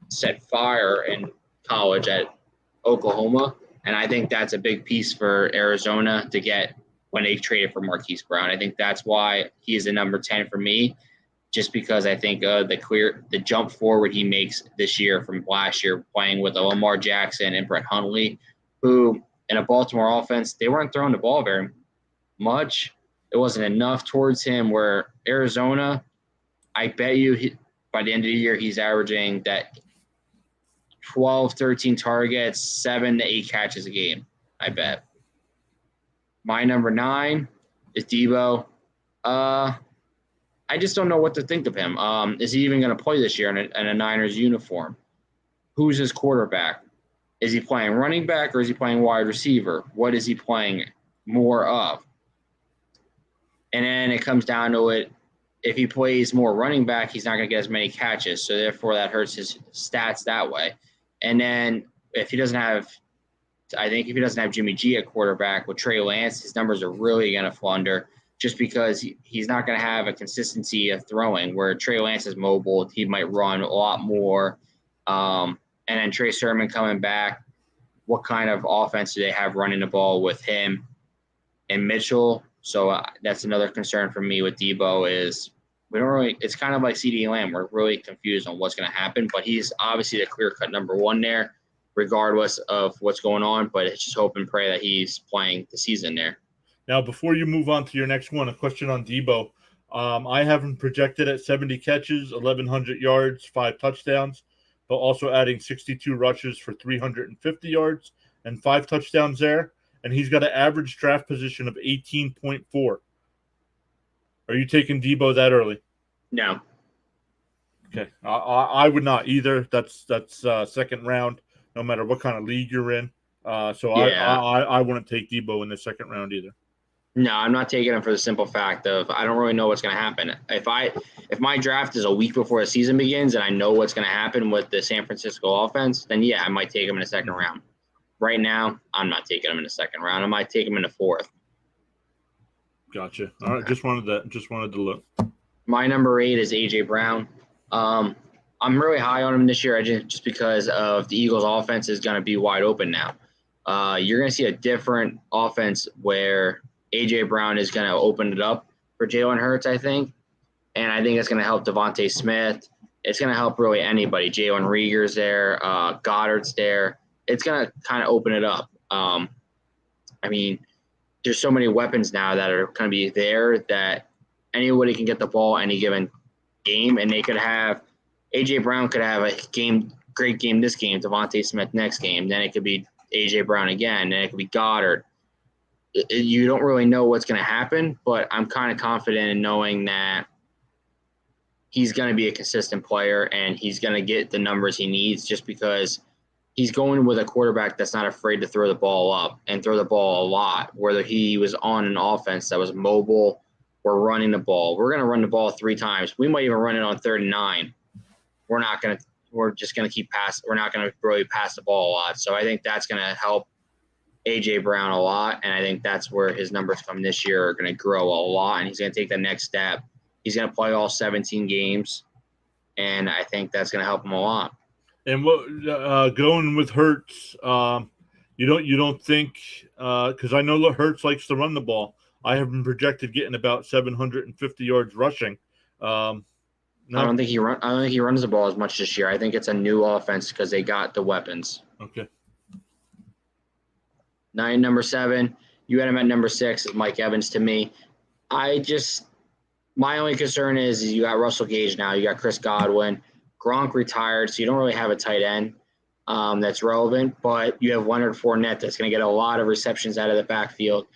Speaker 2: set fire in college at Oklahoma, and I think that's a big piece for Arizona to get when they traded for Marquise Brown. I think that's why he is the number 10 for me. Just because I think the jump forward he makes this year from last year playing with Lamar Jackson and Brett Hundley, who in a Baltimore offense, they weren't throwing the ball very much. It wasn't enough towards him, where Arizona, I bet you by the end of the year, he's averaging that 12, 13 targets, 7 to 8 catches a game, I bet. My number 9 is Debo. I just don't know what to think of him. Is he even going to play this year in a Niners uniform? Who's his quarterback? Is he playing running back or is he playing wide receiver? What is he playing more of? And then it comes down to it. If he plays more running back, he's not going to get as many catches. So therefore that hurts his stats that way. And then if he doesn't have Jimmy G at quarterback with Trey Lance, his numbers are really going to flounder. Just because he's not going to have a consistency of throwing, where Trey Lance is mobile, he might run a lot more. And then Trey Sermon coming back, what kind of offense do they have running the ball with him and Mitchell? So that's another concern for me with Debo is it's kind of like CeeDee Lamb. We're really confused on what's going to happen, but he's obviously the clear-cut number 1 there, regardless of what's going on. But it's just hope and pray that he's playing the season there.
Speaker 1: Now, before you move on to your next one, a question on Debo. I have him projected at 70 catches, 1,100 yards, 5 touchdowns, but also adding 62 rushes for 350 yards and 5 touchdowns there. And he's got an average draft position of 18.4. Are you taking Debo that early?
Speaker 2: No.
Speaker 1: Okay. I would not either. That's second round, no matter what kind of league you're in. So yeah. I wouldn't take Debo in the second round either.
Speaker 2: No, I'm not taking him for the simple fact of I don't really know what's going to happen. If my draft is a week before the season begins and I know what's going to happen with the San Francisco offense, then yeah, I might take him in the second round. Right now, I'm not taking him in the second round. I might take him in the 4th.
Speaker 1: Gotcha. All right, just wanted to look.
Speaker 2: My number 8 is AJ Brown. I'm really high on him this year just because of the Eagles' offense is going to be wide open now. You're going to see a different offense where A.J. Brown is going to open it up for Jalen Hurts, I think. And I think it's going to help Devontae Smith. It's going to help really anybody. Jalen Reagor's there. Goddard's there. It's going to kind of open it up. I mean, there's so many weapons now that are going to be there that anybody can get the ball any given game. And they could have – A.J. Brown could have a great game this game, Devontae Smith next game. Then it could be A.J. Brown again. Then it could be Goddard. You don't really know what's going to happen, but I'm kind of confident in knowing that he's going to be a consistent player and he's going to get the numbers he needs just because he's going with a quarterback that's not afraid to throw the ball up and throw the ball a lot, whether he was on an offense that was mobile or running the ball. We're going to run the ball 3 times. We might even run it on 3rd and 9. We're just going to keep passing. We're not going to really pass the ball a lot. So I think that's going to help A.J. Brown a lot, and I think that's where his numbers from this year are going to grow a lot, and he's going to take the next step. He's going to play all 17 games, and I think that's going to help him a lot.
Speaker 1: And what going with Hurts? You don't think because I know Hurts likes to run the ball. I have been projected getting about 750 yards rushing. No.
Speaker 2: I don't think he runs the ball as much this year. I think it's a new offense because they got the weapons.
Speaker 1: Okay.
Speaker 2: Number 7. You had him at number 6 is Mike Evans to me. My only concern is you got Russell Gage now. You got Chris Godwin. Gronk retired, so you don't really have a tight end that's relevant, but you have Leonard Fournette that's going to get a lot of receptions out of the backfield.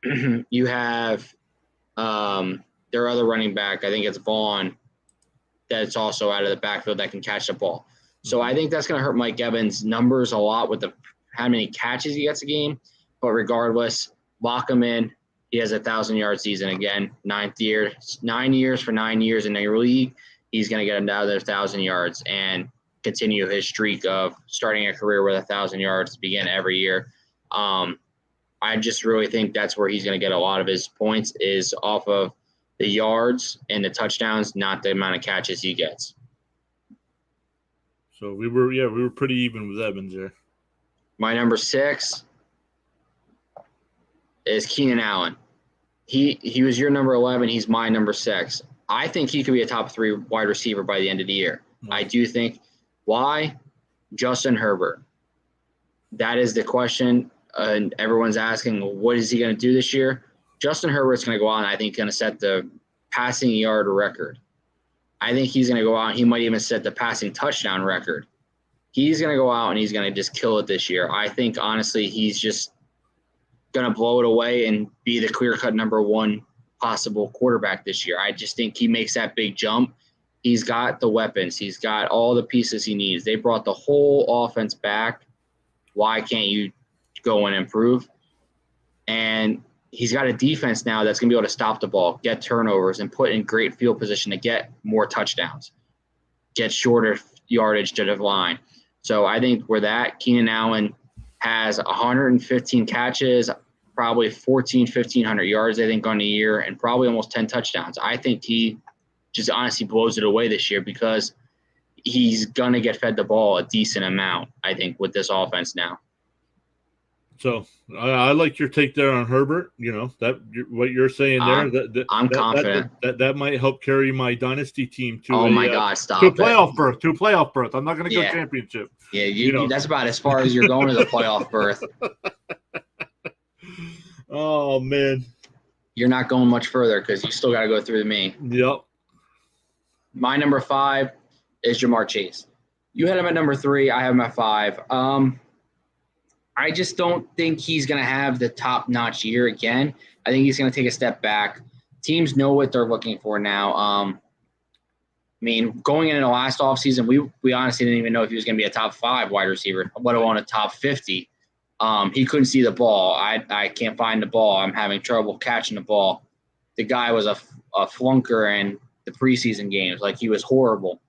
Speaker 2: You have their other running back, I think it's Vaughn, that's also out of the backfield that can catch the ball. So I think that's going to hurt Mike Evans' numbers a lot with how many catches he gets a game. But regardless, lock him in. He has a 1,000-yard season again, 9th year. 9 years for 9 years in the league. He's going to get another 1,000 yards and continue his streak of starting a career with 1,000 yards to begin every year. I just really think that's where he's going to get a lot of his points is off of the yards and the touchdowns, not the amount of catches he gets.
Speaker 1: So we were pretty even with Evans there.
Speaker 2: My number 6 is Keenan Allen. He was your number 11. He's my number 6. I think he could be a top 3 wide receiver by the end of the year. I do think. Why? Justin Herbert. That is the question, and everyone's asking, what is he going to do this year? Justin Herbert's going to go out and I think going to set the passing yard record. I think he's going to go out and he might even set the passing touchdown record. He's going to go out and he's going to just kill it this year. I think, honestly, he's just going to blow it away and be the clear-cut number 1 possible quarterback this year. I just think he makes that big jump. He's got the weapons. He's got all the pieces he needs. They brought the whole offense back. Why can't you go and improve? And he's got a defense now that's going to be able to stop the ball, get turnovers, and put in great field position to get more touchdowns, get shorter yardage to the line. So I think where that Keenan Allen has 115 catches, probably 1,500 yards, I think, on the year, and probably almost 10 touchdowns. I think he just honestly blows it away this year because he's going to get fed the ball a decent amount, I think, with this offense now.
Speaker 1: So I like your take there on Herbert. You know, that what you're saying there.
Speaker 2: I'm confident.
Speaker 1: That might help carry my dynasty team to
Speaker 2: stop
Speaker 1: to a playoff berth. To a playoff berth. I'm not going to go
Speaker 2: Yeah.
Speaker 1: championship.
Speaker 2: Yeah, that's about as far as you're going to the playoff berth.
Speaker 1: Oh, man.
Speaker 2: You're not going much further because you still got to go through me.
Speaker 1: Yep.
Speaker 2: My number 5 is Jamar Chase. You had him at number 3. I have him at 5. I just don't think he's going to have the top-notch year again. I think he's going to take a step back. Teams know what they're looking for now. I mean, going into the last offseason, we honestly didn't even know if he was going to be a top 5 wide receiver, let alone a top 50. He couldn't see the ball. I can't find the ball. I'm having trouble catching the ball. The guy was a flunker in the preseason games. Like, he was horrible.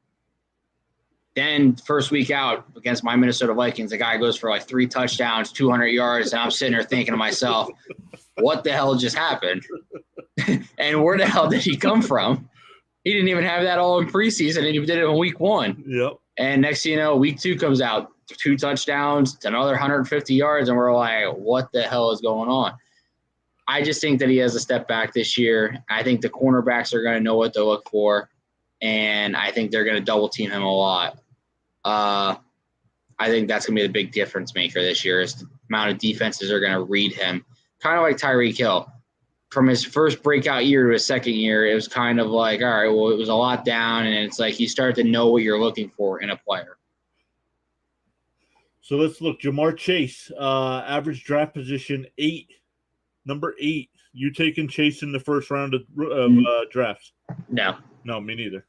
Speaker 2: Then first week out against my Minnesota Vikings, the guy goes for like 3 touchdowns, 200 yards, and I'm sitting there thinking to myself, what the hell just happened? And where the hell did he come from? He didn't even have that all in preseason, and he did it in week 1.
Speaker 1: Yep.
Speaker 2: And next thing you know, week 2 comes out, 2 touchdowns, another 150 yards, and we're like, what the hell is going on? I just think that he has a step back this year. I think the cornerbacks are going to know what to look for, and I think they're going to double team him a lot. I think that's going to be the big difference maker this year is the amount of defenses are going to read him. Kind of like Tyreek Hill. From his first breakout year to his second year, it was kind of like, all right, well, it was a lot down, and it's like you start to know what you're looking for in a player.
Speaker 1: So let's look. Jamar Chase, average draft position 8, number 8. You taking Chase in the first round of drafts?
Speaker 2: No,
Speaker 1: me neither.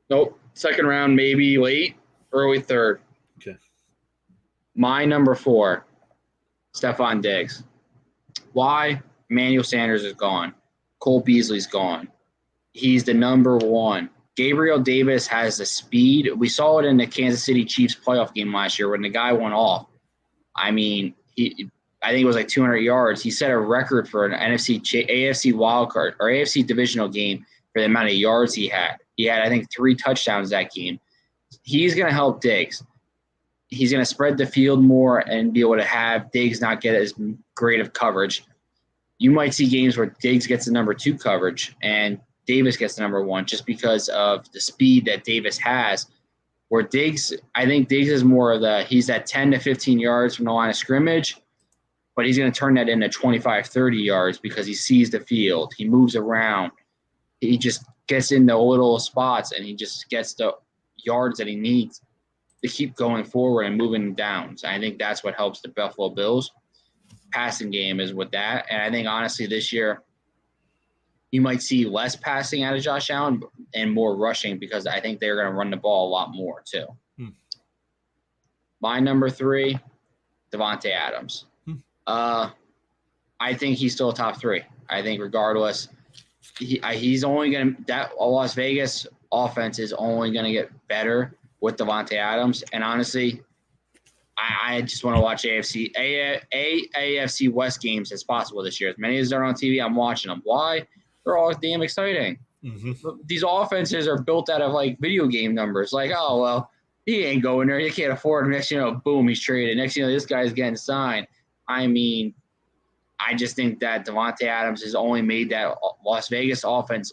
Speaker 2: Nope. Second round, maybe late, early third.
Speaker 1: Okay.
Speaker 2: My number 4, Stephon Diggs. Why? Emmanuel Sanders is gone. Cole Beasley's gone. He's the number 1. Gabriel Davis has the speed. We saw it in the Kansas City Chiefs playoff game last year when the guy went off. I mean, I think it was like 200 yards. He set a record for an AFC wildcard or AFC divisional game for the amount of yards he had. He had, I think, 3 touchdowns that game. He's going to help Diggs. He's going to spread the field more and be able to have Diggs not get as great of coverage. You might see games where Diggs gets the number 2 coverage and Davis gets the number 1 just because of the speed that Davis has. Where Diggs, I think Diggs is more of he's at 10 to 15 yards from the line of scrimmage, but he's going to turn that into 25, 30 yards because he sees the field. He moves around. He just gets in the little spots and he just gets the yards that he needs to keep going forward and moving downs. I think that's what helps the Buffalo Bills. Passing game is with that. And I think, honestly, this year you might see less passing out of Josh Allen and more rushing because I think they're going to run the ball a lot more too. My number 3, Davante Adams. I think he's still a top 3. I think regardless, he's only going to – that Las Vegas offense is only going to get better with Davante Adams. And honestly, I just want to watch AFC West games as possible this year. As many as they're on TV, I'm watching them. Why? They're all damn exciting. Mm-hmm. These offenses are built out of like video game numbers. Like, oh, well, he ain't going there. You can't afford him. Next, boom, he's traded. Next, this guy's getting signed. I mean, I just think that Davante Adams has only made that Las Vegas offense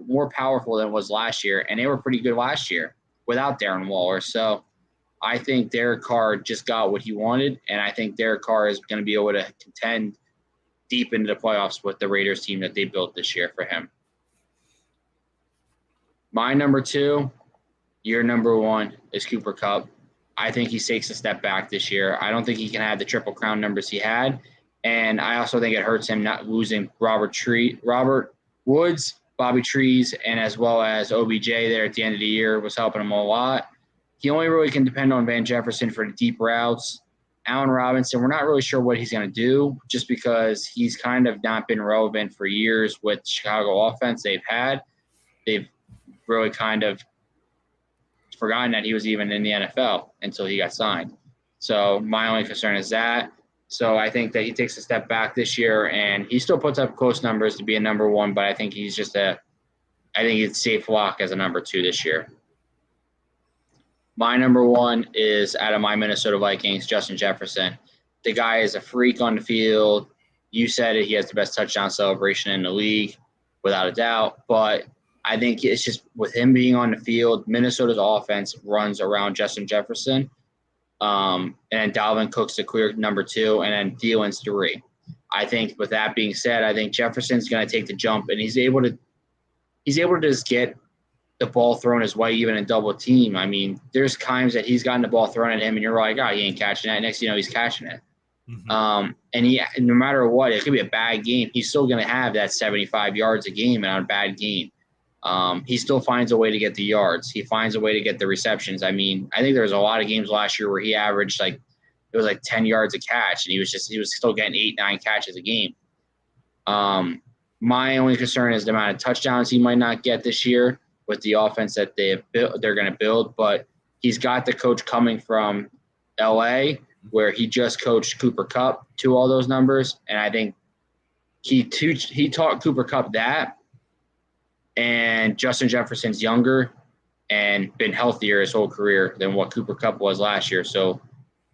Speaker 2: more powerful than it was last year. And they were pretty good last year without Darren Waller. So I think Derek Carr just got what he wanted. And I think Derek Carr is going to be able to contend deep into the playoffs with the Raiders team that they built this year for him. My number 2, your number 1 is Cooper Kupp. I think he takes a step back this year. I don't think he can have the Triple Crown numbers he had. And I also think it hurts him not losing Robert Woods, Bobby Trees, and as well as OBJ there at the end of the year was helping him a lot. He only really can depend on Van Jefferson for the deep routes. Allen Robinson, we're not really sure what he's going to do just because he's kind of not been relevant for years with Chicago offense they've had. They've really kind of forgotten that he was even in the NFL until he got signed. So my only concern is that. So I think that he takes a step back this year, and he still puts up close numbers to be a number 1, but I think he's just I think he's safe lock as a number 2 this year. My number 1 is out of my Minnesota Vikings, Justin Jefferson. The guy is a freak on the field. You said it. He has the best touchdown celebration in the league, without a doubt. But I think it's just with him being on the field, Minnesota's offense runs around Justin Jefferson. And then Dalvin Cook's the clear number 2, and then Thielen's 3. I think with that being said, I think Jefferson's going to take the jump, and he's able to just get the ball thrown his way, even in double team. I mean, there's times that he's gotten the ball thrown at him, and you're like, oh, he ain't catching that. Next, he's catching it. Mm-hmm. And no matter what, it could be a bad game. He's still going to have that 75 yards a game on a bad game. He still finds a way to get the yards. He finds a way to get the receptions. I mean, I think there was a lot of games last year where he averaged it was 10 yards a catch, and he was still getting 8-9 catches a game. My only concern is the amount of touchdowns he might not get this year with the offense that they're going to build. But he's got the coach coming from L.A., where he just coached Cooper Kupp to all those numbers, and I think he taught Cooper Kupp that. And Justin Jefferson's younger and been healthier his whole career than what Cooper Kupp was last year. So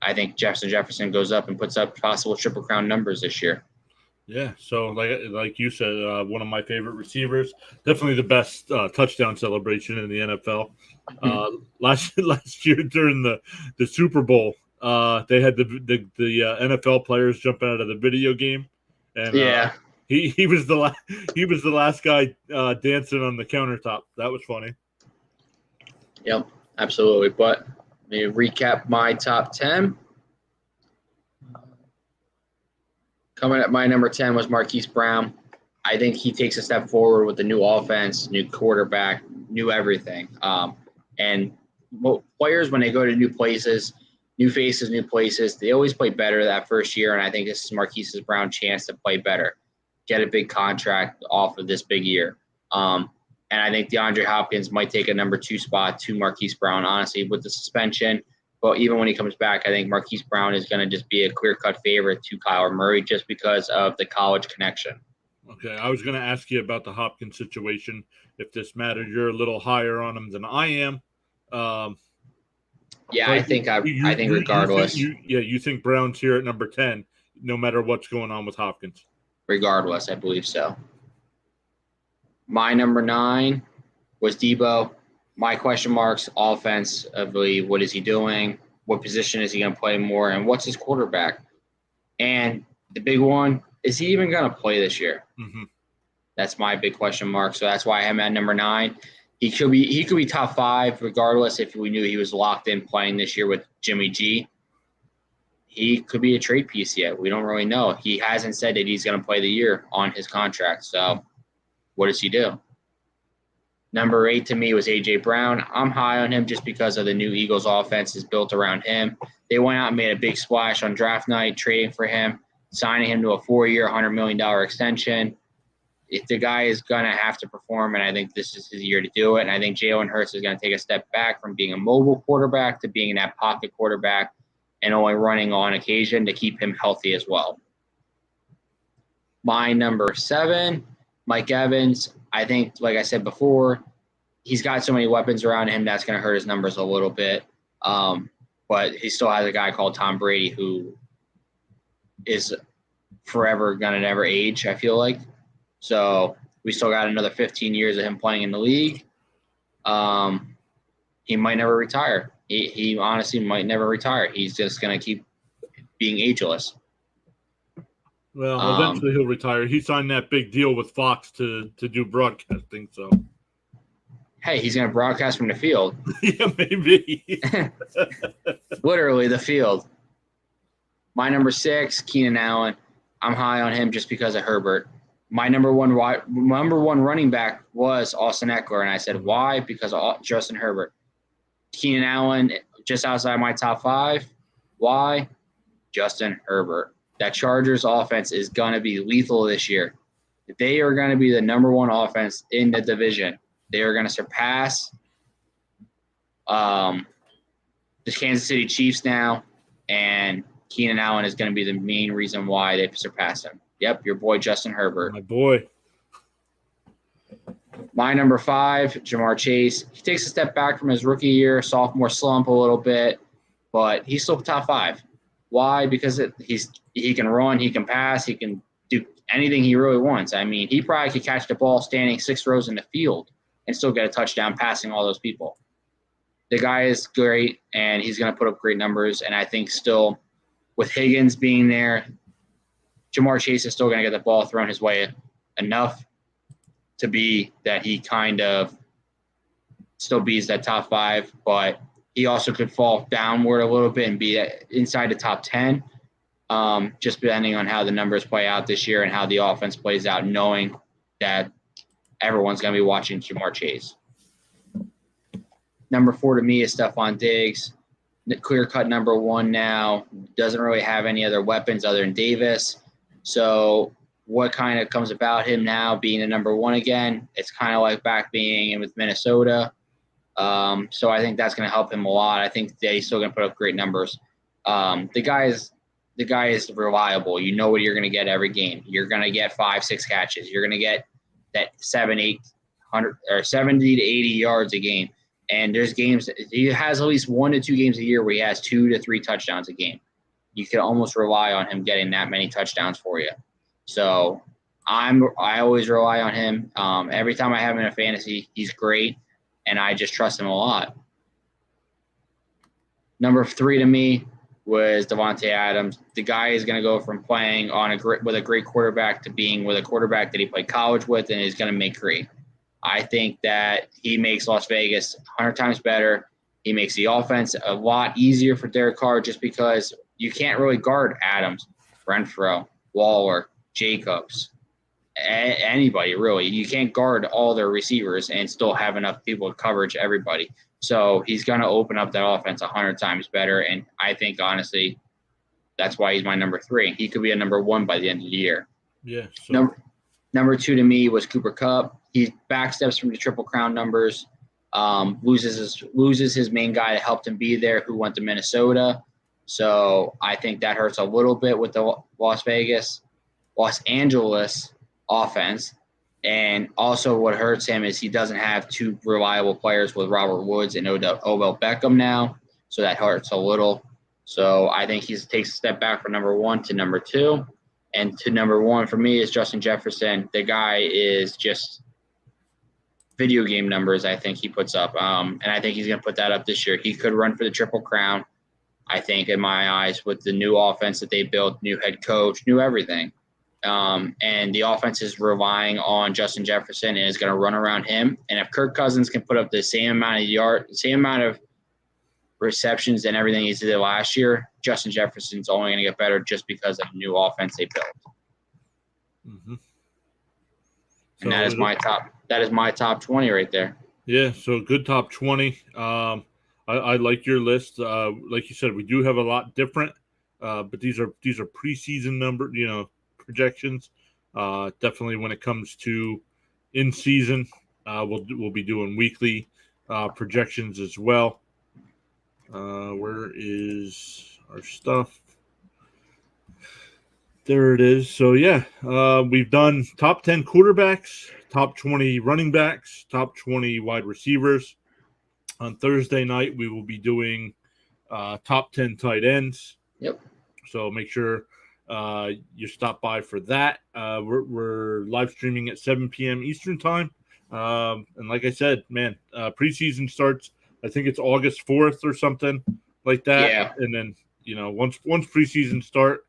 Speaker 2: I think Justin Jefferson goes up and puts up possible Triple Crown numbers this year.
Speaker 1: Yeah, so like you said, one of my favorite receivers, definitely the best touchdown celebration in the NFL. Last year during the Super Bowl, they had the NFL players jumping out of the video game, and he was the last guy dancing on the countertop. That was funny.
Speaker 2: Yep, absolutely. But let me recap my top 10. Coming at my number 10 was Marquise Brown. I think he takes a step forward with the new offense, new quarterback, new everything. And players, when they go to new places, new faces, new places. They always play better that first year, and I think this is Marquise Brown's chance to play better, get a big contract off of this big year. And I think DeAndre Hopkins might take a number 2 spot to Marquise Brown, honestly, with the suspension. But even when he comes back, I think Marquise Brown is going to just be a clear-cut favorite to Kyler Murray just because of the college connection.
Speaker 1: Okay, I was going to ask you about the Hopkins situation, if this mattered. You're a little higher on him than I am.
Speaker 2: Yeah, I think regardless.
Speaker 1: You think Brown's here at number 10, no matter what's going on with Hopkins.
Speaker 2: Regardless, I believe so. My number 9 was Debo. My question marks, offensively, what is he doing? What position is he going to play more? And what's his quarterback? And the big one, is he even going to play this year?
Speaker 1: Mm-hmm.
Speaker 2: That's my big question mark. So that's why I have him at number 9. He could be top 5 regardless if we knew he was locked in playing this year with Jimmy G. He could be a trade piece yet. We don't really know. He hasn't said that he's going to play the year on his contract. So what does he do? Number 8 to me was A.J. Brown. I'm high on him just because of the new Eagles offense is built around him. They went out and made a big splash on draft night, trading for him, signing him to a 4-year, $100 million extension. If the guy is going to have to perform, and I think this is his year to do it, and I think Jalen Hurts is going to take a step back from being a mobile quarterback to being that pocket quarterback and only running on occasion to keep him healthy as well. My number 7, Mike Evans. I think, like I said before, he's got so many weapons around him that's going to hurt his numbers a little bit. But he still has a guy called Tom Brady who is forever going to never age, I feel like. So we still got another 15 years of him playing in the league. He might never retire. He honestly might never retire. He's just going to keep being ageless.
Speaker 1: Well, eventually he'll retire. He signed that big deal with Fox to do broadcasting. So,
Speaker 2: hey, he's going to broadcast from the field.
Speaker 1: Yeah, maybe.
Speaker 2: Literally the field. My number 6, Keenan Allen. I'm high on him just because of Herbert. My number one running back was Austin Eckler, and I said why? Because of Justin Herbert. Keenan Allen just outside my top 5. Why? Justin Herbert. That Chargers offense is going to be lethal this year. They are going to be the number 1 offense in the division. They are going to surpass the Kansas City Chiefs now, and Keenan Allen is going to be the main reason why they surpass him. Yep, your boy Justin Herbert.
Speaker 1: My boy.
Speaker 2: My number 5, Jamar Chase. He takes a step back from his rookie year, sophomore slump a little bit, but he's still top 5. Why? Because he can run, he can pass, he can do anything he really wants. I mean, he probably could catch the ball standing 6 rows in the field and still get a touchdown passing all those people. The guy is great, and he's going to put up great numbers. And I think still with Higgins being there, Jamar Chase is still going to get the ball thrown his way enough to be that he kind of still beats that top 5, but he also could fall downward a little bit and be inside the top 10, just depending on how the numbers play out this year and how the offense plays out, knowing that everyone's going to be watching Jamar Chase. Number 4 to me is Stephon Diggs. The clear-cut number 1 now. Doesn't really have any other weapons other than Davis. So what kind of comes about him now being the number 1 again? It's kind of like back being in with Minnesota. So I think that's going to help him a lot. I think that he's still going to put up great numbers. The guy is reliable. You know what you're going to get every game. You're going to get 5-6 catches. You're going to get that 70 to 80 yards a game. And there's games he has at least 1 to 2 games a year where he has 2 to 3 touchdowns a game. You can almost rely on him getting that many touchdowns for you. So I always rely on him. Every time I have him in a fantasy, he's great, and I just trust him a lot. Number 3 to me was Devontae Adams. The guy is going to go from playing with a great quarterback to being with a quarterback that he played college with and is going to make great. I think that he makes Las Vegas 100 times better. He makes the offense a lot easier for Derek Carr just because you can't really guard Adams, Renfro, Waller, Jacobs. anybody really. You can't guard all their receivers and still have enough people to coverage everybody. So he's going to open up that offense 100 times better. And I think, honestly, that's why he's my number 3. He could be a number 1 by the end of the year.
Speaker 1: Yeah. So.
Speaker 2: Number 2 to me was Cooper Kupp. He backsteps from the Triple Crown numbers, loses his main guy that helped him be there, who went to Minnesota. So I think that hurts a little bit with the Los Angeles offense. And also what hurts him is he doesn't have 2 reliable players with Robert Woods and Odell Beckham now. So that hurts a little. So I think he takes a step back from number 1 to number 2. And to number 1 for me is Justin Jefferson. The guy is just video game numbers, I think he puts up. And I think he's going to put that up this year. He could run for the Triple Crown, I think, in my eyes, with the new offense that they built, new head coach, new everything. And the offense is relying on Justin Jefferson and is going to run around him. And if Kirk Cousins can put up the same amount of receptions and everything he did last year, Justin Jefferson's only going to get better just because of the new offense they built.
Speaker 1: Mm-hmm.
Speaker 2: And that is my top. That is my top 20 right there.
Speaker 1: Yeah, so good top 20. I like your list. Like you said, we do have a lot different, but these are preseason number, projections. Definitely when it comes to in season, we'll be doing weekly projections as well. Where is our stuff? There it is. So yeah, we've done top 10 quarterbacks, top 20 running backs, top 20 wide receivers. On Thursday night, we will be doing top 10 tight ends.
Speaker 2: Yep.
Speaker 1: So make sure you stop by for that. We're live streaming at 7 p.m. Eastern time. And like I said, man, preseason starts, I think it's August 4th or something like that.
Speaker 2: Yeah.
Speaker 1: And then, once preseason start,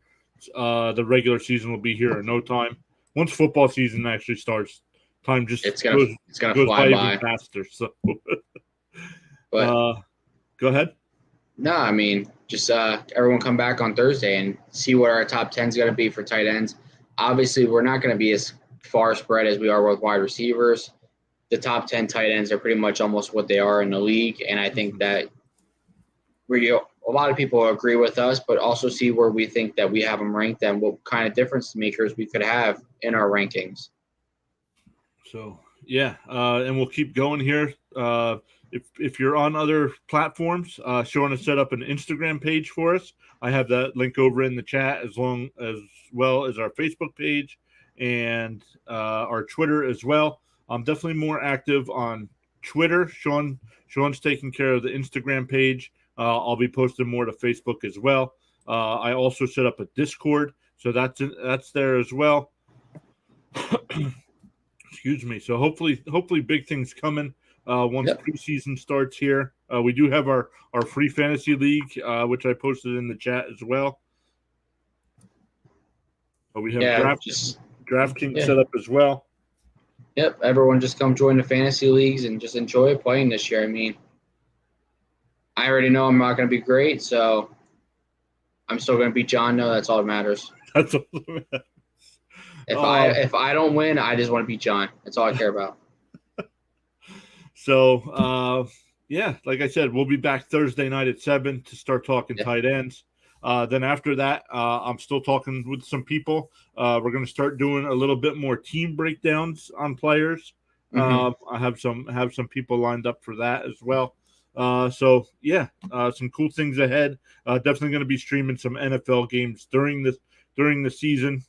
Speaker 1: the regular season will be here in no time. Once football season actually starts, time just
Speaker 2: goes fly by
Speaker 1: even faster. So,
Speaker 2: but
Speaker 1: go ahead.
Speaker 2: No, I mean, just everyone come back on Thursday and see what our top 10 is going to be for tight ends. Obviously, we're not going to be as far spread as we are with wide receivers. The top 10 tight ends are pretty much almost what they are in the league, and I think that a lot of people agree with us, but also see where we think that we have them ranked and what kind of difference makers we could have in our rankings.
Speaker 1: So, yeah, and we'll keep going here. If you're on other platforms, Shawn has set up an Instagram page for us. I have that link over in the chat as well as our Facebook page and our Twitter as well. I'm definitely more active on Twitter. Shawn's taking care of the Instagram page. I'll be posting more to Facebook as well. I also set up a Discord, so that's there as well. Excuse me. So hopefully big things coming once preseason starts here. We do have our free fantasy league, which I posted in the chat as well. We have DraftKings set up as well.
Speaker 2: Yep, everyone just come join the fantasy leagues and just enjoy playing this year. I mean, I already know I'm not going to be great, so I'm still going to beat John. No, that's all that matters.
Speaker 1: That's all that matters.
Speaker 2: If I don't win, I just want to beat John. That's all I care about.
Speaker 1: So, like I said, we'll be back Thursday night at 7 to start talking tight ends. Then after that, I'm still talking with some people. We're going to start doing a little bit more team breakdowns on players. I have some people lined up for that as well. Some cool things ahead. Definitely going to be streaming some NFL games during the season.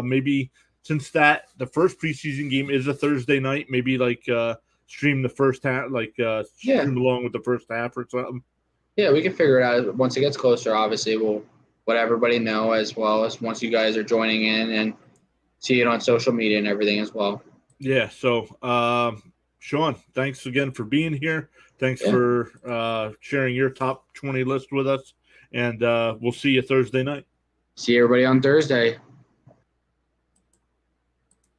Speaker 1: Maybe since the first preseason game is a Thursday night, maybe stream the first half, stream along with the first half or something.
Speaker 2: Yeah, we can figure it out once it gets closer. Obviously, we'll let everybody know as well as once you guys are joining in and see it on social media and everything as well.
Speaker 1: Yeah. So, Shawn, thanks again for being here. Thanks for sharing your top 20 list with us, and we'll see you Thursday night.
Speaker 2: See everybody on Thursday.